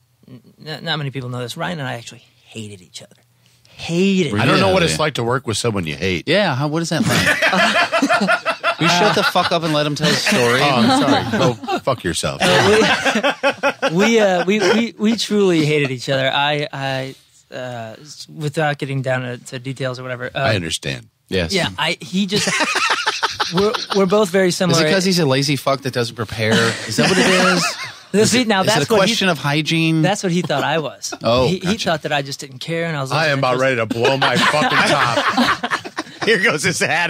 many people know this. Ryan and I actually hated each other. I don't know what it's like to work with someone you hate. Yeah, what is that like? You shut the fuck up and let him tell his story. Oh, I'm sorry. Go fuck yourself. We truly hated each other. I without getting down to details or whatever. I understand. Yes. Yeah. He just. We're both very similar. Is it because he's a lazy fuck that doesn't prepare? Is that what it is? Is it a question of hygiene? That's what he thought I was. Oh, he thought that I just didn't care, and I am about ready to blow my fucking top. Here goes his hat.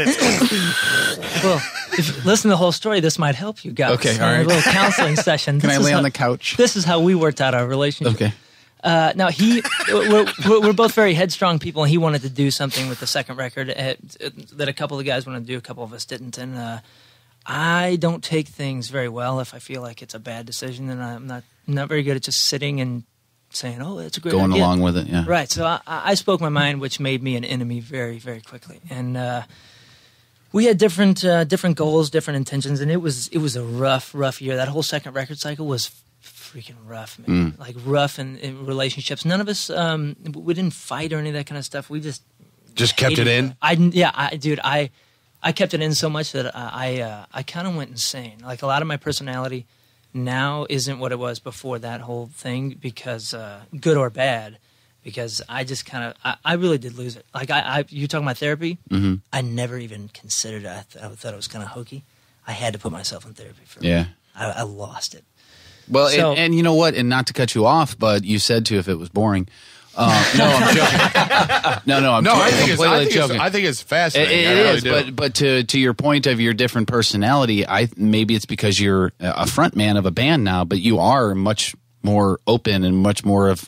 Well, if you listen to the whole story, this might help you guys. Okay, all right. A little counseling session. Can I lay on the couch? This is how we worked out our relationship. Okay. Now we're both very headstrong people, and he wanted to do something with the second record that a couple of guys wanted to do, a couple of us didn't, and I don't take things very well if I feel like it's a bad decision, and I'm not very good at just sitting and saying, "Oh, that's a great going idea." along with it, yeah. Right. So I spoke my mind, which made me an enemy very, very quickly, and we had different goals, different intentions, and it was a rough year. That whole second record cycle was freaking rough, man. Like rough in relationships. None of us, we didn't fight or any of that kind of stuff. We just Just kept it in? I kept it in so much that I kind of went insane. Like, a lot of my personality now isn't what it was before that whole thing, because good or bad, because I just kind of I really did lose it. Like, you talking about therapy? Mm-hmm. I never even considered it. I thought it was kind of hokey. I had to put myself in therapy for it. Yeah. I lost it. Well, So- and you know what? And not to cut you off, but you said to if it was boring. No, I'm joking. No, I'm completely joking. I think it's fascinating. It is, but to your point of your different personality, maybe it's because you're a front man of a band now, but you are much more open and much more of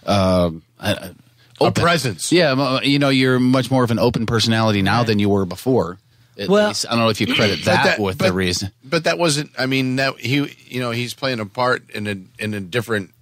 a presence. Yeah, you're much more of an open personality now than you were before. At least. I don't know if you credit that with the reason. But that wasn't. I mean, that he's playing a part in a different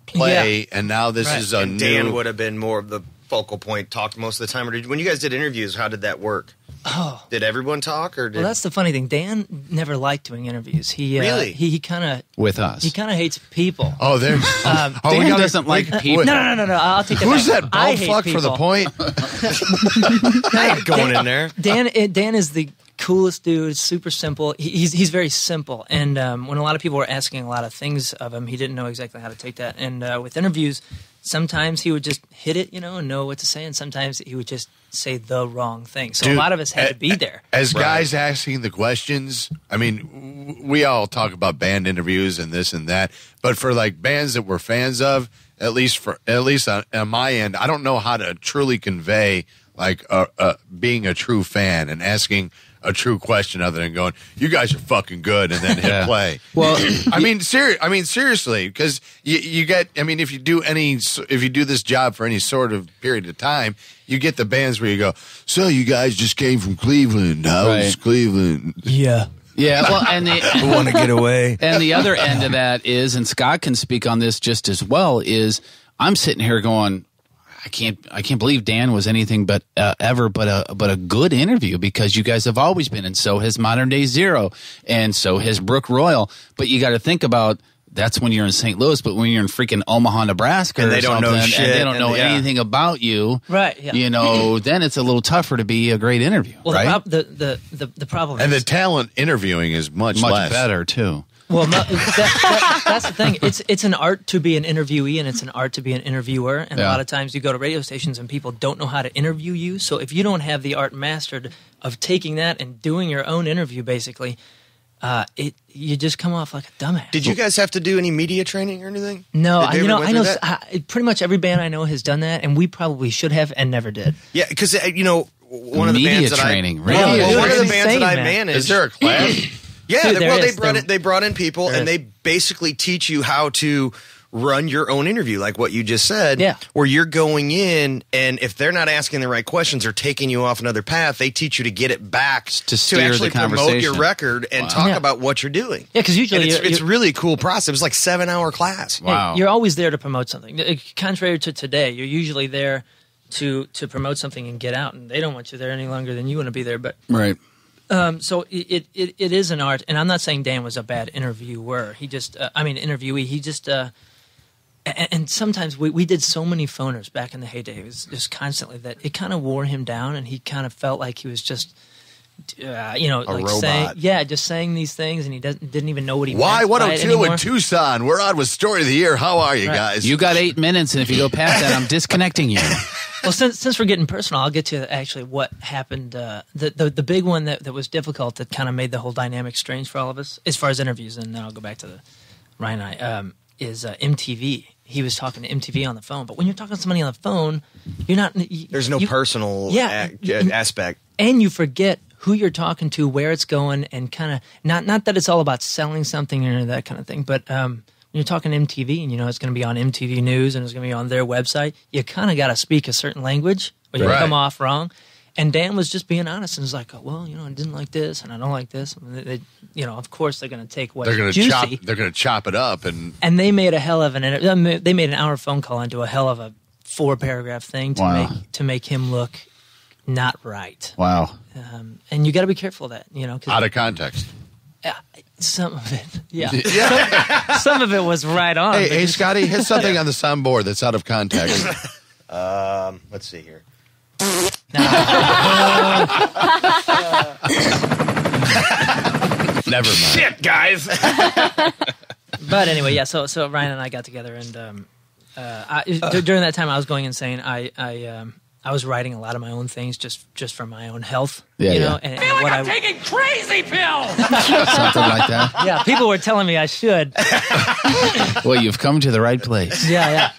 play, and now this is a new. Dan would have been more of the focal point, talked most of the time. Or when you guys did interviews, how did that work? Oh, did everyone talk, or did? Well, that's the funny thing. Dan never liked doing interviews. He really he kind of with us. He kind of hates people. Oh, there. Dan doesn't like people. No. I'll take that. Who's back. that bald fuck for the point? Going in there. Dan is the coolest dude. Super simple. He's very simple. And when a lot of people were asking a lot of things of him, he didn't know exactly how to take that. And with interviews, sometimes he would just hit it, and know what to say, and sometimes he would just say the wrong thing. So a lot of us had to be there. As guys asking the questions, I mean, we all talk about band interviews and this and that, but for like bands that we're fans of, at least on my end, I don't know how to truly convey like being a true fan and asking a true question other than going, "You guys are fucking good," and then hit play. Well, I mean, seriously, because you get. I mean, if you do this job for any sort of period of time, you get the bands where you go, "So you guys just came from Cleveland? How was Cleveland?" Yeah. Yeah, well, and I want to get away. And the other end of that is, and Scott can speak on this just as well, is I'm sitting here going, I can't believe Dan was anything but a good interview, because you guys have always been, and so has Modern Day Zero, and so has Brooke Royal. But you got to think about that's when you're in St. Louis, but when you're in freaking Omaha, Nebraska, and they don't know shit, and they don't know anything about you, right? Yeah. Then it's a little tougher to be a great interview. Well, right? The problem, and is, the talent interviewing is much less. Better too. Well, that's the thing. It's an art to be an interviewee, and it's an art to be an interviewer. And a lot of times you go to radio stations and people don't know how to interview you. So if you don't have the art mastered of taking that and doing your own interview, basically, you just come off like a dumbass. Did you guys have to do any media training or anything? No, I know pretty much every band I know has done that, and we probably should have and never did. Yeah, because one of the media bands that training. one of the bands that I managed. Is there a class? Yeah, Dude, they brought in people, and they basically teach you how to run your own interview, like what you just said. Yeah. Where you're going in, and if they're not asking the right questions or taking you off another path, they teach you to get it back to steer actually the conversation, promote your record and talk about what you're doing. Yeah, because usually it's really cool process. It was like 7-hour class. Wow. You're always there to promote something. Contrary to today, you're usually there to promote something and get out, and they don't want you there any longer than you want to be there. But right. So it is an art, and I'm not saying Dan was a bad interviewer. He just, interviewee. He just, and sometimes we did so many phoners back in the heyday. It was just constantly that it kind of wore him down, and he kind of felt like he was just, like robot. just saying these things, and he didn't even know what he Why meant by it 102 anymore. in Tucson? We're on with Story of the Year. How are you guys? You got 8 minutes, and if you go past that, I'm disconnecting you. Well, since we're getting personal, I'll get to actually what happened. The big one that was difficult, that kind of made the whole dynamic strange for all of us, as far as interviews, and then I'll go back to the Ryan and I, is MTV. He was talking to MTV on the phone, but when you're talking to somebody on the phone, you're not. There's no personal aspect, and you forget who you're talking to, where it's going, and kind of not that it's all about selling something or that kind of thing, but when you're talking MTV and it's going to be on MTV News and it's going to be on their website, you kind of got to speak a certain language or you come off wrong. And Dan was just being honest and was like, I didn't like this and I don't like this. And they, of course they're going to take what's juicy. They're going to chop it up, and they made a hell of they made an hour phone call into a hell of a 4-paragraph thing to make him look not right. Wow. And you got to be careful of that, 'cause out of context. Some of it, yeah. Some of it was right on. Hey, Scotty, hit something on the soundboard that's out of context. Let's see here. Never mind. Shit, guys. But anyway, yeah. So Ryan and I got together, and during that time, I was going insane. I was writing a lot of my own things just for my own health. Yeah, you know, yeah. and I feel like what I'm taking crazy pills. Something like that. Yeah, people were telling me I should. Well, you've come to the right place. Yeah.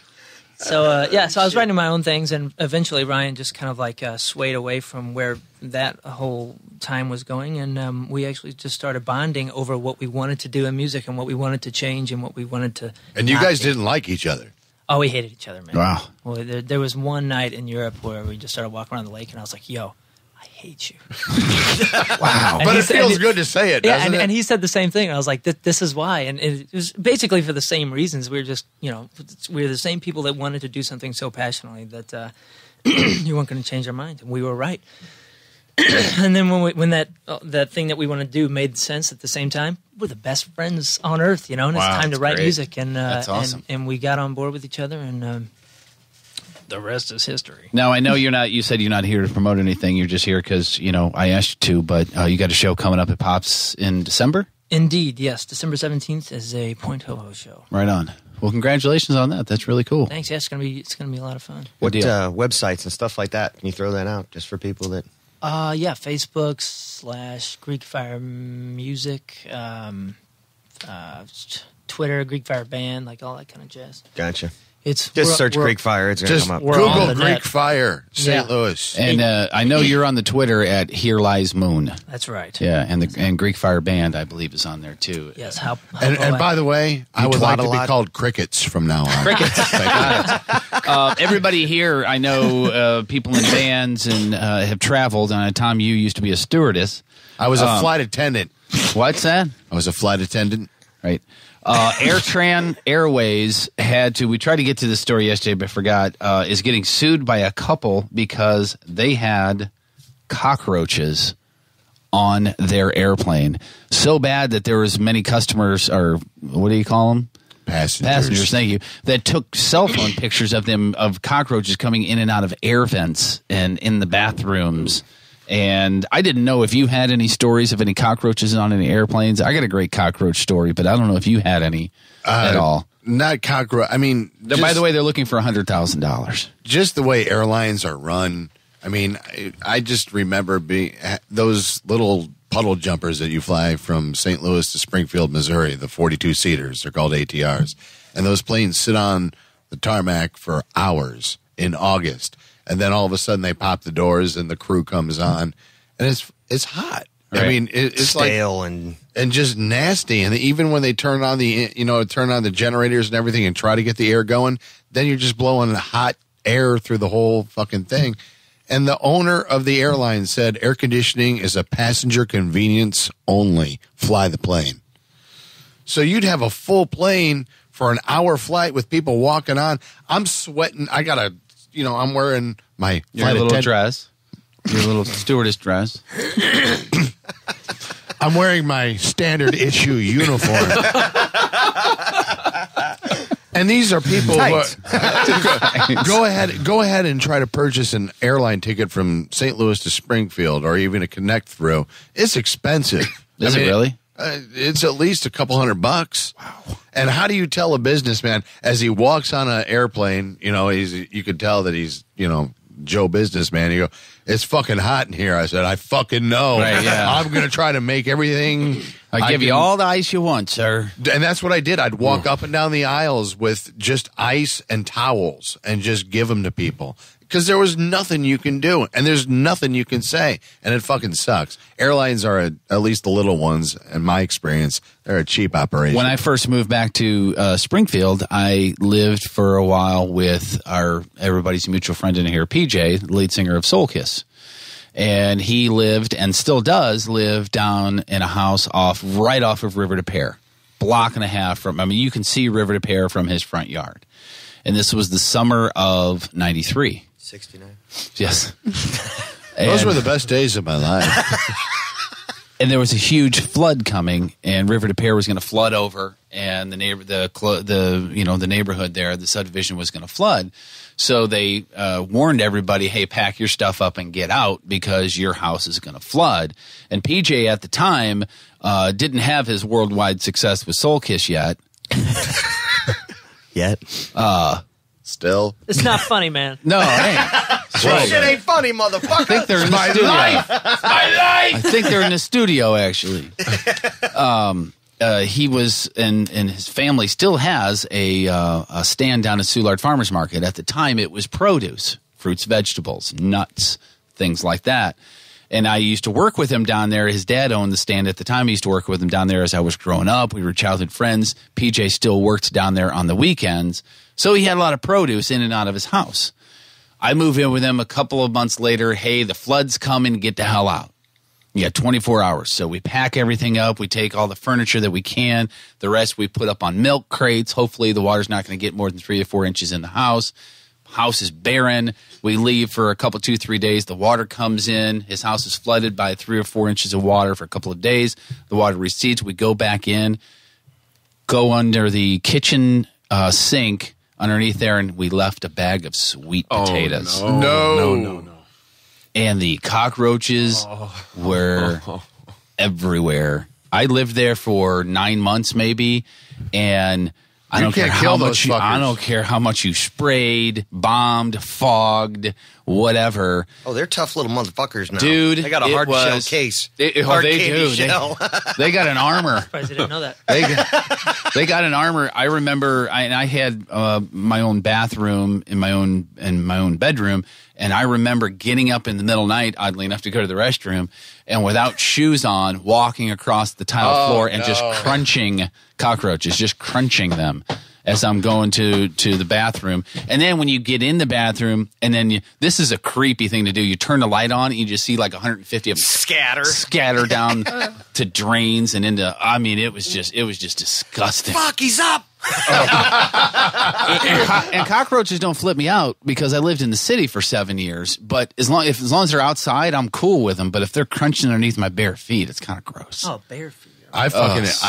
So so I was writing my own things, and eventually Ryan just kind of like swayed away from where that whole time was going, and we actually just started bonding over what we wanted to do in music and what we wanted to change and what we wanted to. And you guys didn't like each other. Oh, we hated each other, man. Wow. Well, there was one night in Europe where we just started walking around the lake, and I was like, "Yo, I hate you." Wow. And But he it said- feels good to say it, doesn't it? and he said the same thing. I was like, "This is why," and it was basically for the same reasons. We were just, we were the same people that wanted to do something so passionately that you weren't going to change our mind, and we were right. And then when that thing that we want to do made sense at the same time, we're the best friends on earth, and Wow, it's time to that's write great. music, and That's awesome. and we got on board with each other, and the rest is history. Now, I know you said you're not here to promote anything. You're just here because, I asked you to, but you got a show coming up at Pops in December? Indeed, yes. December 17th is a Point Ho-Ho show. Right on. Well, congratulations on that. That's really cool. Thanks. Yeah, it's gonna be a lot of fun. What websites and stuff like that? Can you throw that out just for people that? Yeah, Facebook / Greek Fire Music, Twitter, Greek Fire Band, like all that kind of jazz. Gotcha. It's Just search Greek Fire. It's going to come up. Google on the Greek net. Fire, St. Yeah. Louis. And I know you're on the Twitter at Here Lies Moon. That's right. Yeah, and Greek Fire Band, I believe, is on there too. Yes. How And by the way, I would like twat a to be lot? called Crickets from now on. Crickets. Everybody here, I know people in bands and have traveled. And Tom, you used to be a stewardess. I was a flight attendant. What's that? I was a flight attendant. Right. AirTran Airways we tried to get to this story yesterday, but forgot, is getting sued by a couple because they had cockroaches on their airplane. So bad that there was many customers, or what do you call them? Passengers, thank you, that took cell phone pictures of them, of cockroaches coming in and out of air vents and in the bathrooms. And I didn't know if you had any stories of any cockroaches on any airplanes. I got a great cockroach story, but I don't know if you had any at all. Not cockroach. I mean, By the way, they're looking for $100,000. Just the way airlines are run. I mean, I just remember those little puddle jumpers that you fly from St. Louis to Springfield, Missouri, the 42-seaters. They're called ATRs. And those planes sit on the tarmac for hours in August. And then all of a sudden they pop the doors and the crew comes on. And it's hot. Right. I mean, it's stale like, and just nasty. And even when they turn on the generators and everything and try to get the air going, then you're just blowing hot air through the whole fucking thing. And the owner of the airline said air conditioning is a passenger convenience only. Fly the plane. So you'd have a full plane for an hour flight with people walking on. I'm sweating. I'm wearing my Your little dress. Your little stewardess dress. I'm wearing my standard issue uniform. And these are people who go ahead and try to purchase an airline ticket from St. Louis to Springfield or even a connect through. It's expensive. Is it really? It's at least a couple $100. Wow. And how do you tell a businessman as he walks on an airplane, you could tell that he's, Joe businessman. You go, it's fucking hot in here. I said, I fucking know. Right, yeah. I'm going to try to make everything. I give you all the ice you want, sir. And that's what I did. I'd walk up and down the aisles with just ice and towels and just give them to people. Because there was nothing you can do. And there's nothing you can say. And it fucking sucks. Airlines are, at least the little ones, in my experience, they're a cheap operation. When I first moved back to Springfield, I lived for a while with everybody's mutual friend in here, PJ, the lead singer of Soul Kiss. And he lived, and still does live, down in a house right off of River to Pear. Block and a half from, you can see River to Pear from his front yard. And this was the summer of 93. 69. Yes. Those were the best days of my life. And there was a huge flood coming, and River de Pere was going to flood over, and the neighborhood there, the subdivision was going to flood. So they warned everybody, hey, pack your stuff up and get out because your house is going to flood. And PJ at the time didn't have his worldwide success with Soul Kiss yet. Still. It's not funny, man. No, it ain't. Shit ain't funny, motherfucker. I think they're in the studio. It's my life. I think they're in the studio, actually. He was, and his family still has a stand down at Soulard Farmers Market. At the time, it was produce, fruits, vegetables, nuts, things like that. And I used to work with him down there. His dad owned the stand at the time. I used to work with him down there as I was growing up. We were childhood friends. PJ still worked down there on the weekends. So he had a lot of produce in and out of his house. I move in with him a couple of months later. Hey, the flood's coming. Get the hell out. You got 24 hours. So we pack everything up. We take all the furniture that we can. The rest we put up on milk crates. Hopefully the water's not going to get more than 3 or 4 inches in the house. House is barren. We leave for a couple, 2-3 days. The water comes in. His house is flooded by 3 or 4 inches of water for a couple of days. The water recedes. We go back in, go under the kitchen sink underneath there, and we left a bag of sweet potatoes. No. And the cockroaches were everywhere. I lived there for 9 months maybe, and I don't care how much you sprayed, bombed, fogged, whatever. Oh, they're tough little motherfuckers now. Dude, they got a hard shell case. They do. They got an armor. Surprised I didn't know that. They got an armor. I remember, I had my own bathroom in my own bedroom, and I remember getting up in the middle of the night, oddly enough, to go to the restroom, and without shoes on, walking across the tile floor and just crunching cockroaches, just crunching them as I'm going to the bathroom. And then when you get in the bathroom, and then this is a creepy thing to do. You turn the light on, and you just see like 150 of them scatter down to drains and into. I mean, it was just disgusting. Fuck, he's up. And cockroaches don't flip me out because I lived in the city for 7 years. But as long as they're outside, I'm cool with them. But if they're crunching underneath my bare feet, it's kind of gross. Oh, bare feet. Gross.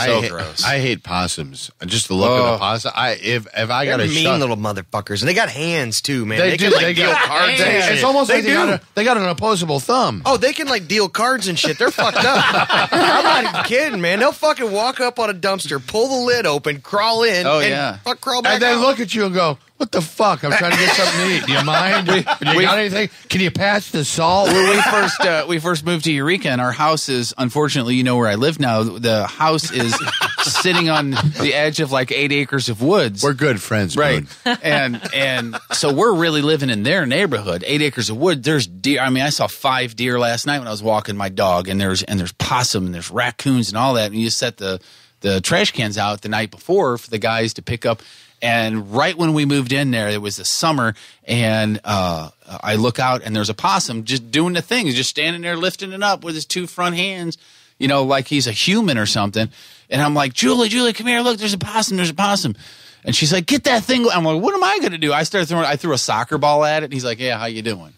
I hate possums. Just the look of the possum. If I got They're a mean little motherfuckers, and they got hands too, man. They do. can, They deal got cards. hands. And It's shit. almost like do. they got an opposable thumb. Oh, they can like deal cards and shit. They're fucked up. I'm not even kidding, man. They'll fucking walk up on a dumpster, pull the lid open, crawl in, crawl back and then out. look at you and go, "What the fuck? I'm trying to get something to eat. Do you mind? You got anything? Can you pass the salt?" When we first moved to Eureka, and our house is, unfortunately, you know where I live now. The house is sitting on the edge of like 8 acres of woods. We're good friends, right? dude. And so we're really living in their neighborhood. 8 acres of wood. There's deer. I mean, I saw 5 deer last night when I was walking my dog, and there's possum and there's raccoons and all that. And you set the trash cans out the night before for the guys to pick up. And right when we moved in there, it was the summer, and I look out, and there's a possum just doing the thing. He's just standing there lifting it up with his 2 front hands, you know, like he's a human or something. And I'm like, Julie, come here. Look, there's a possum. And she's like, get that thing. I'm like, what am I going to do? I threw a soccer ball at it. And he's like, yeah, how you doing?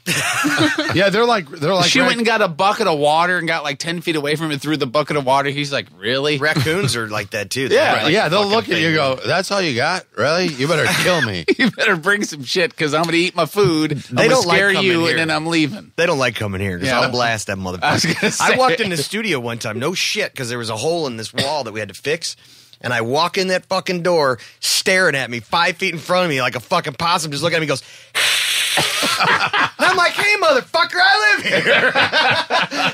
Yeah, they're like. She went and got a bucket of water and got like 10 feet away from it, threw the bucket of water. He's like, really? Raccoons are like that too. They'll look at you and go, "That's all you got? Really? You better kill me. You better bring some shit because I'm going to eat my food. They I'm don't scare like coming you, here. and then I'm leaving. They don't like coming here because I'll blast that motherfucker. I walked in the studio one time, no shit, because there was a hole in this wall that we had to fix. And I walk in that fucking door, staring at me 5 feet in front of me like a fucking possum, just looking at me, goes. And I'm like, hey, motherfucker, I live here.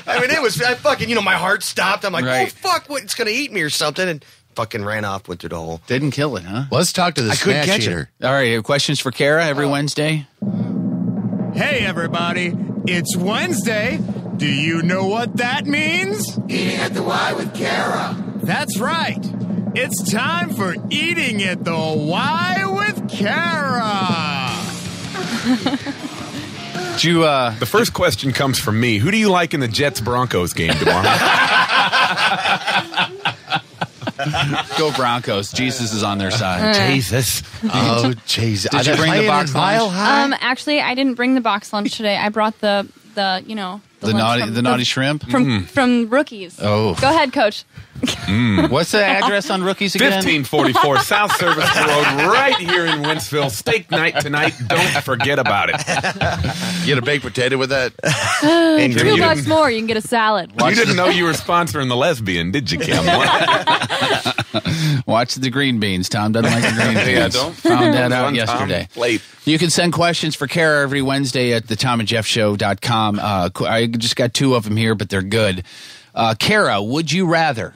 I mean, my heart stopped. I'm like, oh, fuck, it's going to eat me or something. And fucking ran off, went through the hole. Didn't kill it, huh? Let's talk to the couldn't snatch catch eater. All right, questions for Kara every Wednesday? Hey, everybody, it's Wednesday. Do you know what that means? Eating at the Y with Kara. That's right. It's time for Eating at the Y with Kara. The first question comes from me. Who do you like in the Jets-Broncos game tomorrow? Go Broncos. Jesus is on their side. Jesus. Oh, Jesus. Did you bring the box lunch? Actually, I didn't bring the box lunch today. I brought the The naughty shrimp? From Rookies. Oh. Go ahead, Coach. What's the address on Rookies again? 1544 South Service Road, right here in Wentzville. Steak night tonight. Don't forget about it. Get a baked potato with that. $2 more, you can get a salad. You didn't know you were sponsoring the lesbian, did you, Kim? Watch the green beans. Tom doesn't like the green beans. Yeah, don't. Found that out yesterday. Late. You can send questions for Kara every Wednesday at thetomandjeffshow.com. I just got 2 of them here, but they're good. Kara, would you rather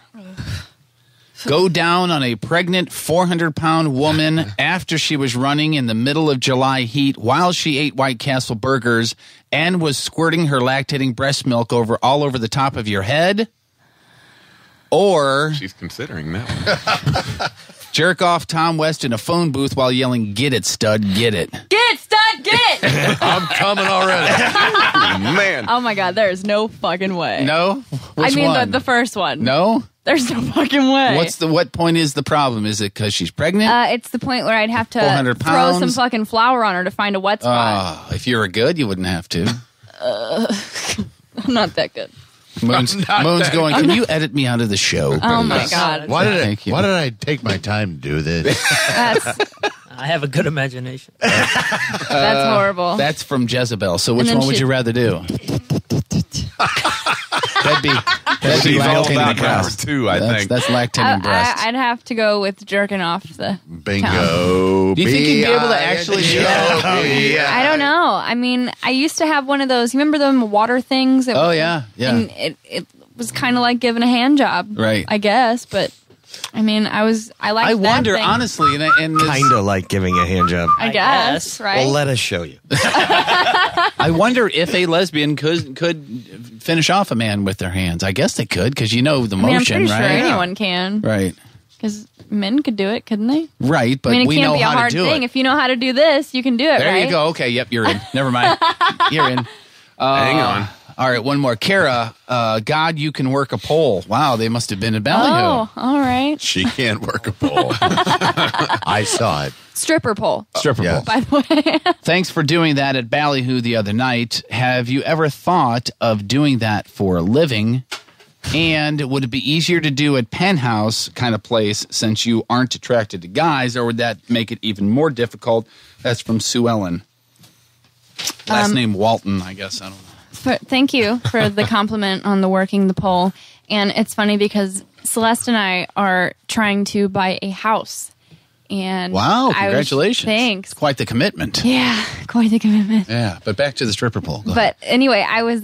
go down on a pregnant 400-pound woman after she was running in the middle of July heat while she ate White Castle burgers and was squirting her lactating breast milk all over the top of your head? Or she's considering that. Jerk off Tom West in a phone booth while yelling, "Get it, stud, get it." Get it, stud, get it! I'm coming already. Man. Oh my God, there's no fucking way. No? Which I mean one? The first one. No? There's no fucking way. What point is the problem? Is it because she's pregnant? It's the point where I'd have to 400 throw pounds? some fucking flour on her to find a wet spot. If you were good, you wouldn't have to. I'm not that good. Moon's going, can you edit me out of the show? Oh my God. Why did I take my time to do this? I have a good imagination. That's horrible. That's from Jezebel. So which one would you rather do? That'd be lactating breast too, I think. That's lactating breast. I'd have to go with jerking off the Bingo. Tom. Do you think you'd be able to actually do that? I don't know. I mean, I used to have one of those. You remember them water things? Oh, yeah. And it was kind of like giving a hand job, right? I guess, but I mean, I liked I that wonder, thing. honestly, and Kind of like giving a hand job. I guess, right? Well, let us show you. I wonder if a lesbian could finish off a man with their hands. I guess they could, because you know the motion, I'm pretty right? sure anyone can. Right. Because men could do it, couldn't they? Right, but I mean, it we can't know be a how hard to do thing. it. If you know how to do this, you can do it, There right? you go. Okay, yep, you're in. Never mind. You're in. Hang on. All right, one more. Kara, God, you can work a pole. Wow, they must have been in Ballyhoo. Oh, all right. She can't work a pole. I saw it. Stripper pole. Stripper pole. By the way. Thanks for doing that at Ballyhoo the other night. Have you ever thought of doing that for a living? And would it be easier to do at Penthouse kind of place since you aren't attracted to guys, or would that make it even more difficult? That's from Sue Ellen. Last name Walton, I guess. I don't know. Thank you for the compliment on the working the pole. And it's funny because Celeste and I are trying to buy a house. And wow, congratulations. Thanks. It's quite the commitment. Yeah, quite the commitment. Yeah, but back to the stripper pole. Go But anyway, I was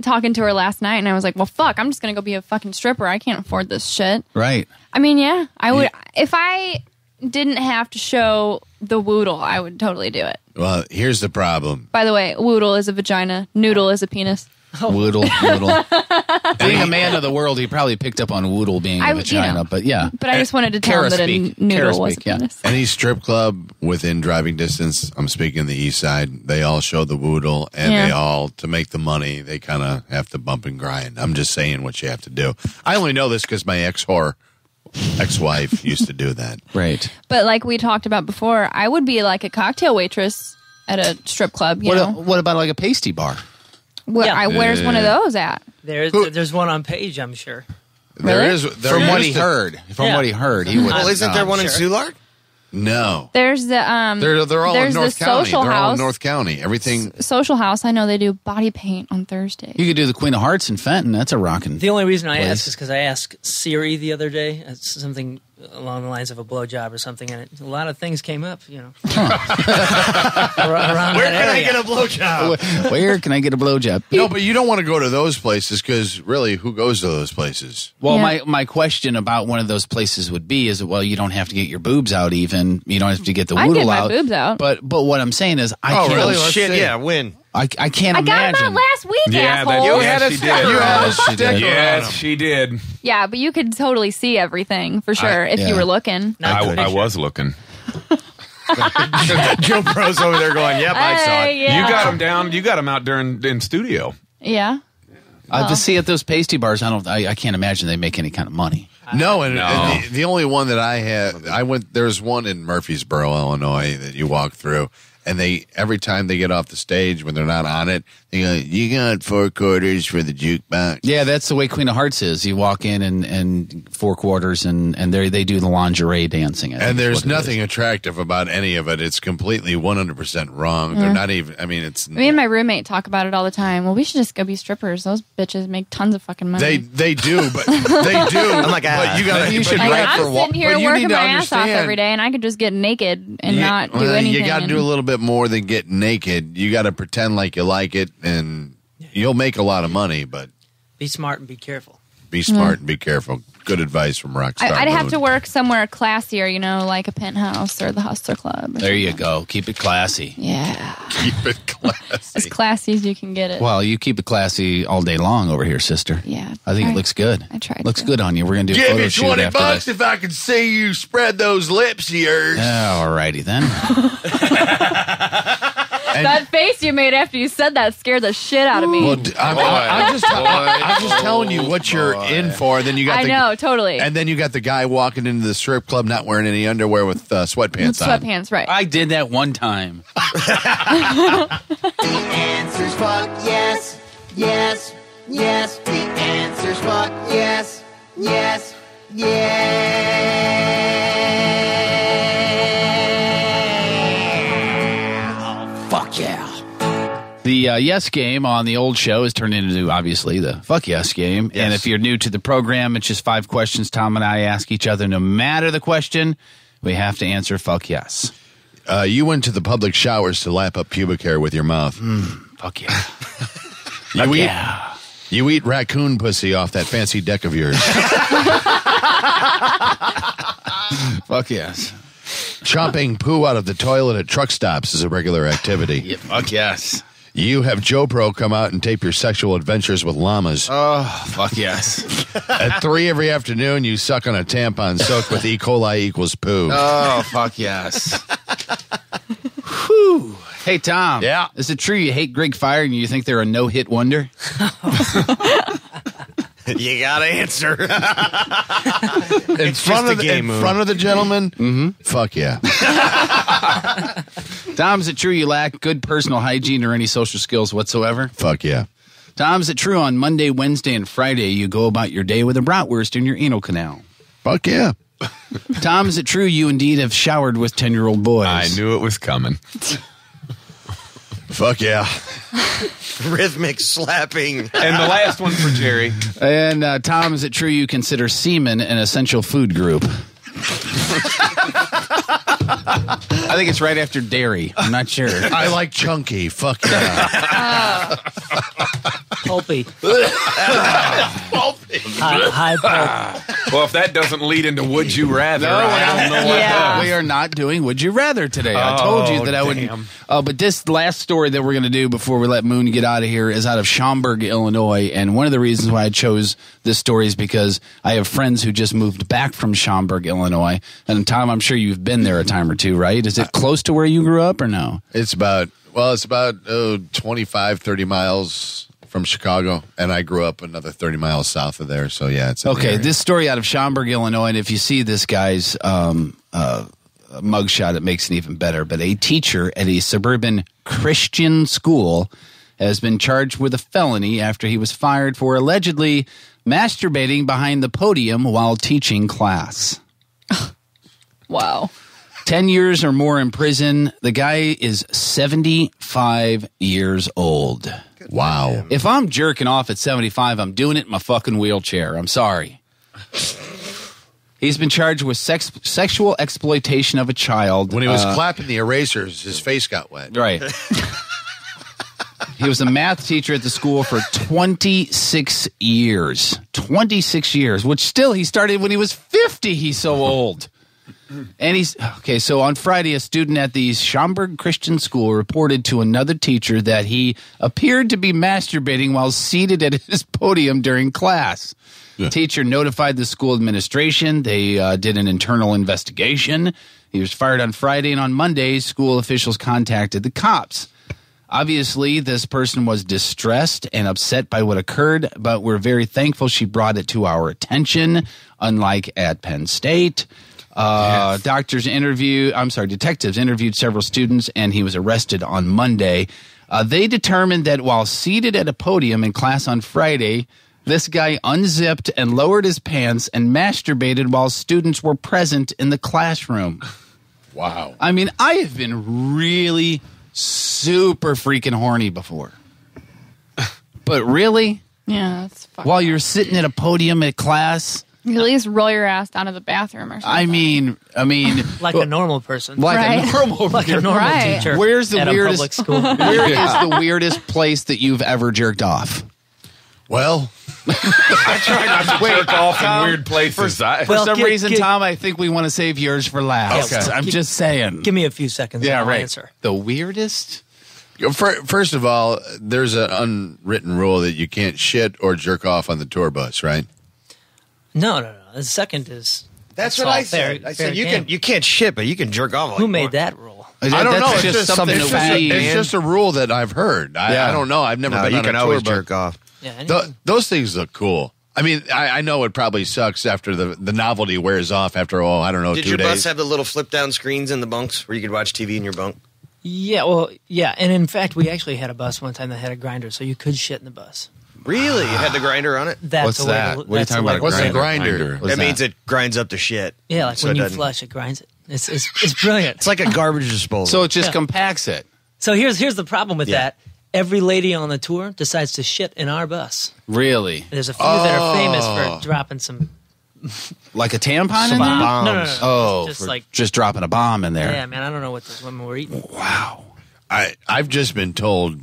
talking to her last night and I was like, well, fuck, I'm just going to go be a fucking stripper. I can't afford this shit. Right. I mean, yeah, I would. If I didn't have to show the woodle, I would totally do it. Well, here's the problem. By the way, woodle is a vagina, noodle is a penis. Woodle. Being a man of the world, he probably picked up on woodle being a vagina, but yeah. But I just wanted to tell him that a noodle was a penis. Any strip club within driving distance, I'm speaking the east side, they all show the woodle, and they all, to make the money, they kind of have to bump and grind. I'm just saying what you have to do. I only know this because my ex-wife used to do that. Right. But like we talked about before, I would be like a cocktail waitress at a strip club. You know? What about like a pasty bar? Where's one of those at? There's one on Page, I'm sure. There is. From what he heard, he would. Well, isn't there one in Soulard? No. There's the They're all in North County. Social They're all house. in North County. Everything. Social House. I know they do body paint on Thursdays. You could do the Queen of Hearts in Fenton. That's a rockin'. The only reason I place. ask is because I asked Siri the other day something along the lines of a blowjob or something, and a lot of things came up. You know, around Where that can I area. get a blowjob? Where can I get a blowjob? No, but you don't want to go to those places because really, who goes to those places? Well, my question about one of those places would be is, well, you don't have to get your boobs out even. You don't have to get the I'd woodle get my out. boobs out. But what I'm saying is I can't. Really? Let's Shit, see. yeah, win. I can't I got imagine. them out last week, asshole. You had a sticker. Yes, she did. Yeah, but you could totally see everything for sure if you were looking. I was looking. Joe Pro's over there going, yep, I saw it. Yeah. You got them down. You got them out during in studio. Yeah. To see at those pasty bars, I can't imagine they make any kind of money. No, and the only one that I had, there's one in Murfreesboro, Illinois, that you walk through, and every time they get off the stage when they're not on it, they go, "You got 4 quarters for the jukebox?" Yeah, that's the way Queen of Hearts is. You walk in and 4 quarters, and they do the lingerie dancing. And there's nothing attractive about any of it. It's completely 100% wrong. They're not even. I mean, it's. Me and my roommate talk about it all the time. Well, we should just go be strippers. Those bitches make tons of fucking money. They do, but they do. I'm like, but you got. You should write for I'm sitting here working my ass off every day, and I could just get naked and not do anything. You got to do a little bit more than get naked. You got to pretend like you like it, and you'll make a lot of money. But be smart and be careful. Be smart and be careful. Good advice from Rockstar. I'd have to work somewhere classier, like a Penthouse or the Hustler Club. There you go. Keep it classy. Yeah. Keep it classy. As classy as you can get it. Well, you keep it classy all day long over here, sister. Yeah. I think it looks good. I tried. Looks good on you. We're going to do a Give photo you shoot $20 after this. if I can see you spread those lips of yours. All righty then. That face you made after you said that scared the shit out of me. Well, I'm just telling you what you're in for. Then you got. I know, totally. And then you got the guy walking into the strip club not wearing any underwear with sweatpants on. Sweatpants, right? I did that one time. The answer's fuck yes, yes, yes. The answer's fuck yes, yes, yeah. Fuck yeah. The yes game on the old show has turned into, obviously, the fuck yes game. Yes. And if you're new to the program, it's just 5 questions Tom and I ask each other. No matter the question, we have to answer fuck yes. You went to the public showers to lap up pubic hair with your mouth. Fuck yeah. You eat raccoon pussy off that fancy deck of yours. Fuck yes. Chomping poo out of the toilet at truck stops is a regular activity. Yeah, fuck yes. You have Joe Pro come out and tape your sexual adventures with llamas. Oh, fuck yes. At 3 every afternoon, you suck on a tampon soaked with E. coli equals poo. Oh, fuck yes. Whew. Hey, Tom. Yeah? Is it true you hate Greg Fire and you think they're a no-hit wonder? You gotta answer. In front of the gentleman? Mm-hmm. Fuck yeah. Tom, is it true you lack good personal hygiene or any social skills whatsoever? Fuck yeah. Tom, is it true on Monday, Wednesday, and Friday you go about your day with a bratwurst in your anal canal? Fuck yeah. Tom, is it true you indeed have showered with 10-year-old boys? I knew it was coming. Fuck yeah. Rhythmic slapping. And the last one for Jerry. And Tom, is it true you consider semen an essential food group? I think it's right after dairy. I'm not sure. I like chunky. Fuck yeah. Pulpy. High pulp. Well, if that doesn't lead into Would You Rather, I don't know what does. We are not doing Would You Rather today. I told you that I would. But this last story that we're going to do before we let Moon get out of here is out of Schaumburg, Illinois. And one of the reasons why I chose this story is because I have friends who just moved back from Schaumburg, Illinois. And Tom, I'm sure you've been there a time or two, right? Is it close to where you grew up or no? It's about 25, 30 miles from Chicago, and I grew up another 30 miles south of there. So yeah, it's okay. This story out of Schaumburg, Illinois, and if you see this guy's mugshot, it makes it even better. But a teacher at a suburban Christian school has been charged with a felony after he was fired for allegedly masturbating behind the podium while teaching class. Wow. 10 years or more in prison. The guy is 75 years old. Wow. If I'm jerking off at 75, I'm doing it in my fucking wheelchair. I'm sorry. He's been charged with sexual exploitation of a child. When he was clapping the erasers, his face got wet. Right. He was a math teacher at the school for 26 years. 26 years, which still he started when he was 50. He's so old. And so on Friday, a student at the Schaumburg Christian School reported to another teacher that he appeared to be masturbating while seated at his podium during class. Yeah. The teacher notified the school administration. They did an internal investigation. He was fired on Friday, and on Monday, school officials contacted the cops. Obviously, this person was distressed and upset by what occurred, but we're very thankful she brought it to our attention, unlike at Penn State. Detectives interviewed several students, and he was arrested on Monday. They determined that while seated at a podium in class on Friday, this guy unzipped and lowered his pants and masturbated while students were present in the classroom. Wow. I mean, I have been really super freaking horny before. But really? Yeah, that's fucked While you're sitting at a podium at class? You at least roll your ass down to the bathroom or something. I mean, like a normal person, like Right. a normal, like a normal Right. teacher. Where's the at weirdest a public school? Where is the weirdest place that you've ever jerked off? Well, I try not to jerk off in weird places. For some reason, Tom, I think we want to save yours for last. Okay. I'm just saying. Give me a few seconds. Yeah, and I'll right. Answer. The weirdest? first of all, there's an unwritten rule that you can't shit or jerk off on the tour bus, right? No. The second is That's what all I said. fair- I said fair you game. can't shit, but you can jerk off. Who made that rule? I don't know. That's It's just something it's that we- it's just a rule that I've heard. I don't know. I've never been you on can a tour always bus. jerk off. Yeah, Those things look cool. I mean, I know it probably sucks after the novelty wears off after, I don't know, Did 2 your days. bus have the little flip down screens in the bunks where you could watch TV in your bunk? Yeah, and in fact, we actually had a bus one time that had a grinder, so you could shit in the bus. Really? You had the grinder on it? That's What's the way that? to- What are you that's the talking way about? to- What's a Grinder. grinder? What's That means it grinds up the shit. Yeah, like So when it you doesn't- flush, it grinds it. It's brilliant. It's like a garbage disposal. So it just Yeah. compacts it. So here's the problem with Yeah. that. Every lady on the tour decides to shit in our bus. Really? There's a few that are famous for dropping some Like a tampon in there? bombs. No. Oh, just for like just dropping a bomb in there. yeah, man. I don't know what those women were eating. Wow. I've just been told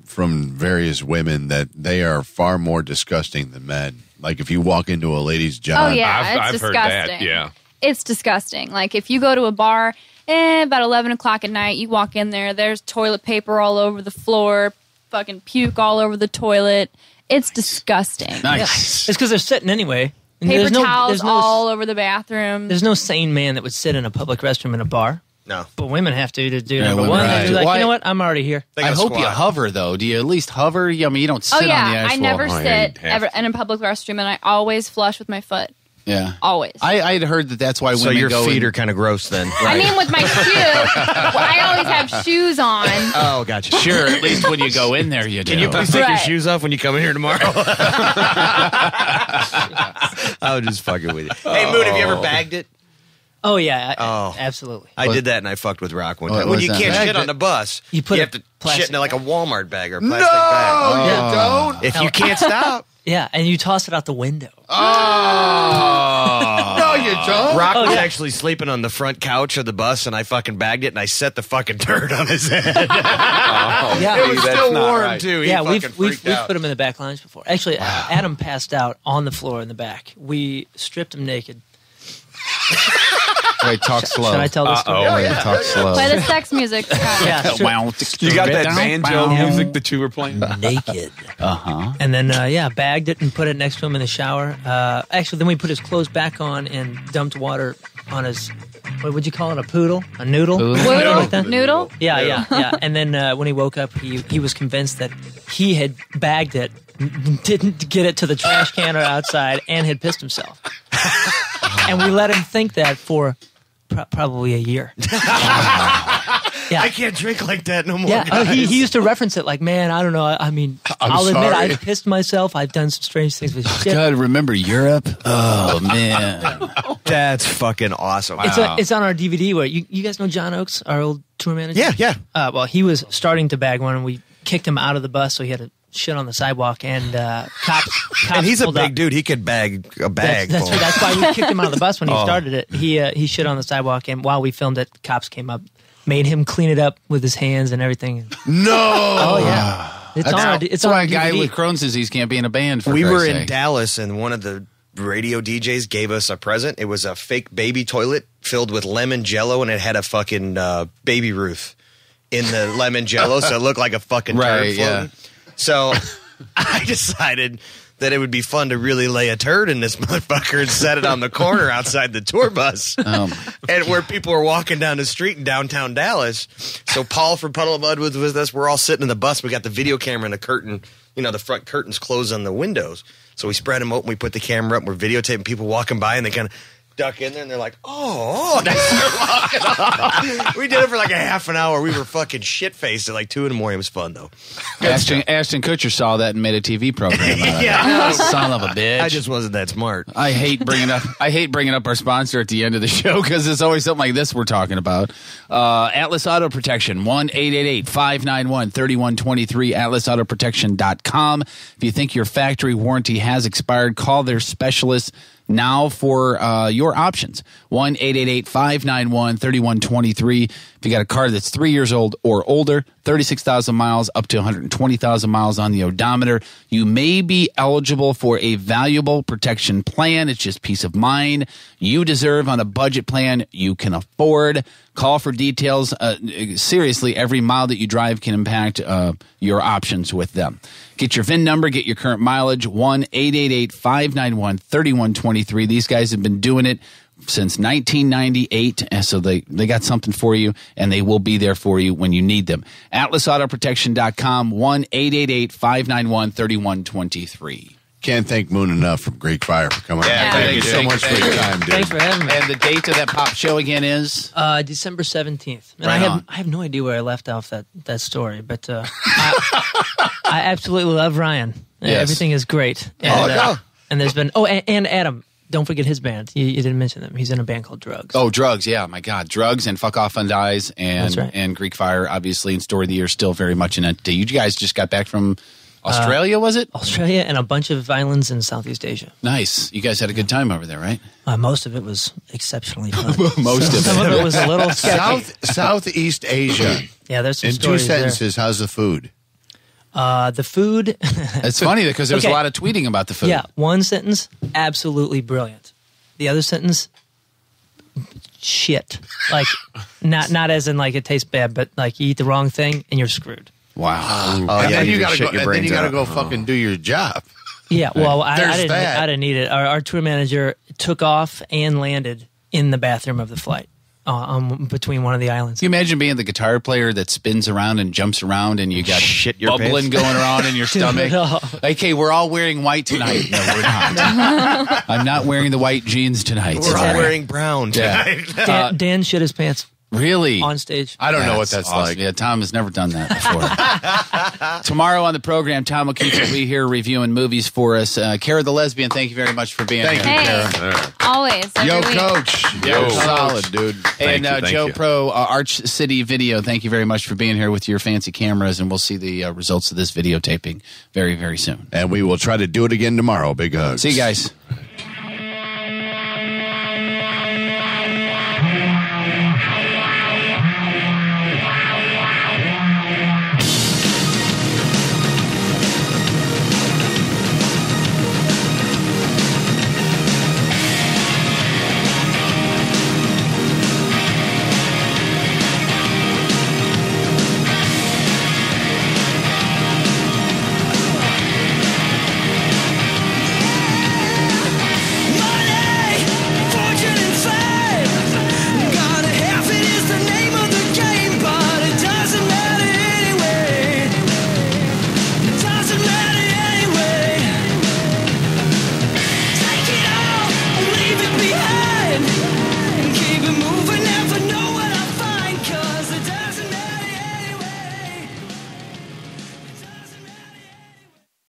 from various women that they are far more disgusting than men. Like if you walk into a lady's job. Oh, yeah, I've it's heard disgusting. that. Yeah. It's disgusting. Like, if you go to a bar, about 11 o'clock at night, you walk in there, there's toilet paper all over the floor, fucking puke all over the toilet. It's disgusting. Nice. It's because they're sitting anyway. And Paper there's no- towels there's no- all over the bathroom. There's no sane man that would sit in a public restroom in a bar. No. But women have to do Yeah, number women one. have They're to. like, Why- you know what? I'm already here. They I gotta hope you squat. hover, though. Do you at least hover? I mean, you don't sit Oh, on the yeah. actual... I never yeah, sit you'd have ever in a public restroom, and I always flush with my foot. Yeah. Always. I'd heard that's why So women your go feet in- are kind of gross then. I mean, with my shoe, I always have shoes on. Oh, gotcha. Sure, at least when you go in there, you do. Can you please take your Right. shoes off when you come in here tomorrow? I was just fucking with you. Hey, Moon, have you ever bagged it? Oh yeah. Oh. Absolutely. I did that and I fucked with Rock one What time. When was you that? can't Bagged shit on it? the bus, You put a have to plastic shit in like a Walmart bag or a No, plastic bag. you don't. If you can't stop. Yeah, and you toss it out the window. No, you don't. Rock was yeah. actually sleeping on the front couch of the bus, and I fucking bagged it, and I set the fucking turd on his head. Yeah. It was That's still not warm, right. too. He Yeah, we've fucking we've freaked out. put him in the back lounge before. Actually, Adam passed out on the floor in the back. We stripped him naked. Wait, talk slow. Should I tell this story? Talk slow. Play the sex music, Scott. Yeah, stripped You got that banjo music that you were playing? naked. Uh-huh. And then, bagged it and put it next to him in the shower. Actually, then we put his clothes back on and dumped water on his, what would you call it, a poodle? A noodle? Noodle? Like that? Noodle? Yeah. And then when he woke up, he was convinced that he had bagged it, didn't get it to the trash can or outside, and had pissed himself. And we let him think that for probably a year. Yeah. I can't drink like that no more. Yeah, guys. he used to reference it like, man, I don't know. I mean, I'll admit sorry. I've pissed myself. I've done some strange things with shit. God, remember Europe? Oh, man. That's fucking awesome. It's on our DVD. Where you guys know John Oakes, our old tour manager? Yeah. Well, he was starting to bag one, and we kicked him out of the bus, so he had to shit on the sidewalk. And cops And he's a pulled big up. dude. He could bag a bag. That's full. that's why we kicked him out of the bus when he started it. He shit on the sidewalk, and while we filmed it, cops came up, made him clean it up with his hands and everything. No. Oh yeah, it's on. It's That's on why a DVD. guy with Crohn's disease can't be in a band, for We were Christ's in sake. Dallas, and one of the radio DJs gave us a present. It was a fake baby toilet filled with lemon jello, and it had a fucking baby Ruth in the lemon jello, so it looked like a fucking turd Right, floating. So I decided that it would be fun to really lay a turd in this motherfucker and set it on the corner outside the tour bus. And where people were walking down the street in downtown Dallas. So Paul from Puddle of Mud was with us. We're all sitting in the bus. We got the video camera and the curtain, the front curtains closed on the windows. So we spread them open. We put the camera up. We're videotaping people walking by, and they kind of duck in there, and they're like, oh. They're walking off. We did it for like a half an hour. We were fucking shit-faced at like 2 in the morning. It was fun, though. Ashton Kutcher saw that and made a TV program out of it. Son of a bitch. I just wasn't that smart. I hate bringing up our sponsor at the end of the show because it's always something like this we're talking about. Atlas Auto Protection, 1-888-591-3123, atlasautoprotection.com. If you think your factory warranty has expired, call their specialists now for your options. 1-888-591-3123. If you got a car that's 3 years old or older, 36,000 miles up to 120,000 miles on the odometer, you may be eligible for a valuable protection plan. It's just peace of mind you deserve on a budget plan you can afford. Call for details. Seriously, every mile that you drive can impact your options with them. Get your VIN number, get your current mileage, 1-888-591-3123. These guys have been doing it since 1998, and so they got something for you, and they will be there for you when you need them. AtlasAutoProtection.com, 1-888-591-3123. Can't thank Moon enough from Greek Fire for coming on. Thank you so much for your time, dude. Thanks for having me. And the date of that pop show again is? December 17th. And Right I have no idea where I left off that story, but I absolutely love Ryan. Yes. Everything is great. And, and there's been, and Adam. Don't forget his band. You didn't mention them. He's in a band called Drugs. Oh, Drugs. Yeah, my God. Drugs and Fuck Off and Dies and, right. and Greek Fire, obviously, and Story of the Year still very much an entity. You guys just got back from Australia, was it? Australia and a bunch of islands in Southeast Asia. Nice. You guys had a good time over there, right? Most of it was exceptionally fun. Some of it was a little sketchy. Southeast Asia. Yeah, there's some In 2 stories sentences, how's the food? The food. It's funny because there was a lot of tweeting about the food. Yeah, one sentence, absolutely brilliant. The other sentence, shit. Like, not as in like it tastes bad, but like you eat the wrong thing and you're screwed. Wow. And then you got to go fucking do your job. Yeah, well, I There's that. didn't need it. Our tour manager took off and landed in the bathroom of the flight. Between one of the islands. Can you imagine being the guitar player that spins around and jumps around and you got bubbling going around in your stomach? Like, hey, we're all wearing white tonight. No, we're not. I'm not wearing the white jeans tonight. We're all wearing brown tonight. Yeah. Dan shit his pants. Really? On stage. I don't know what that's awesome. like. Yeah, Tom has never done that before. Tomorrow on the program, Tom O'Keefe will be here reviewing movies for us. Kara the Lesbian, thank you very much for being here. Thank you, Kara. Always. Yo, every week. Coach. Yo, You're solid, dude. And Thank Joe you. Pro, Arch City Video, thank you very much for being here with your fancy cameras, and we'll see the results of this videotaping very, very soon. And we will try to do it again tomorrow. Big hugs. See you guys.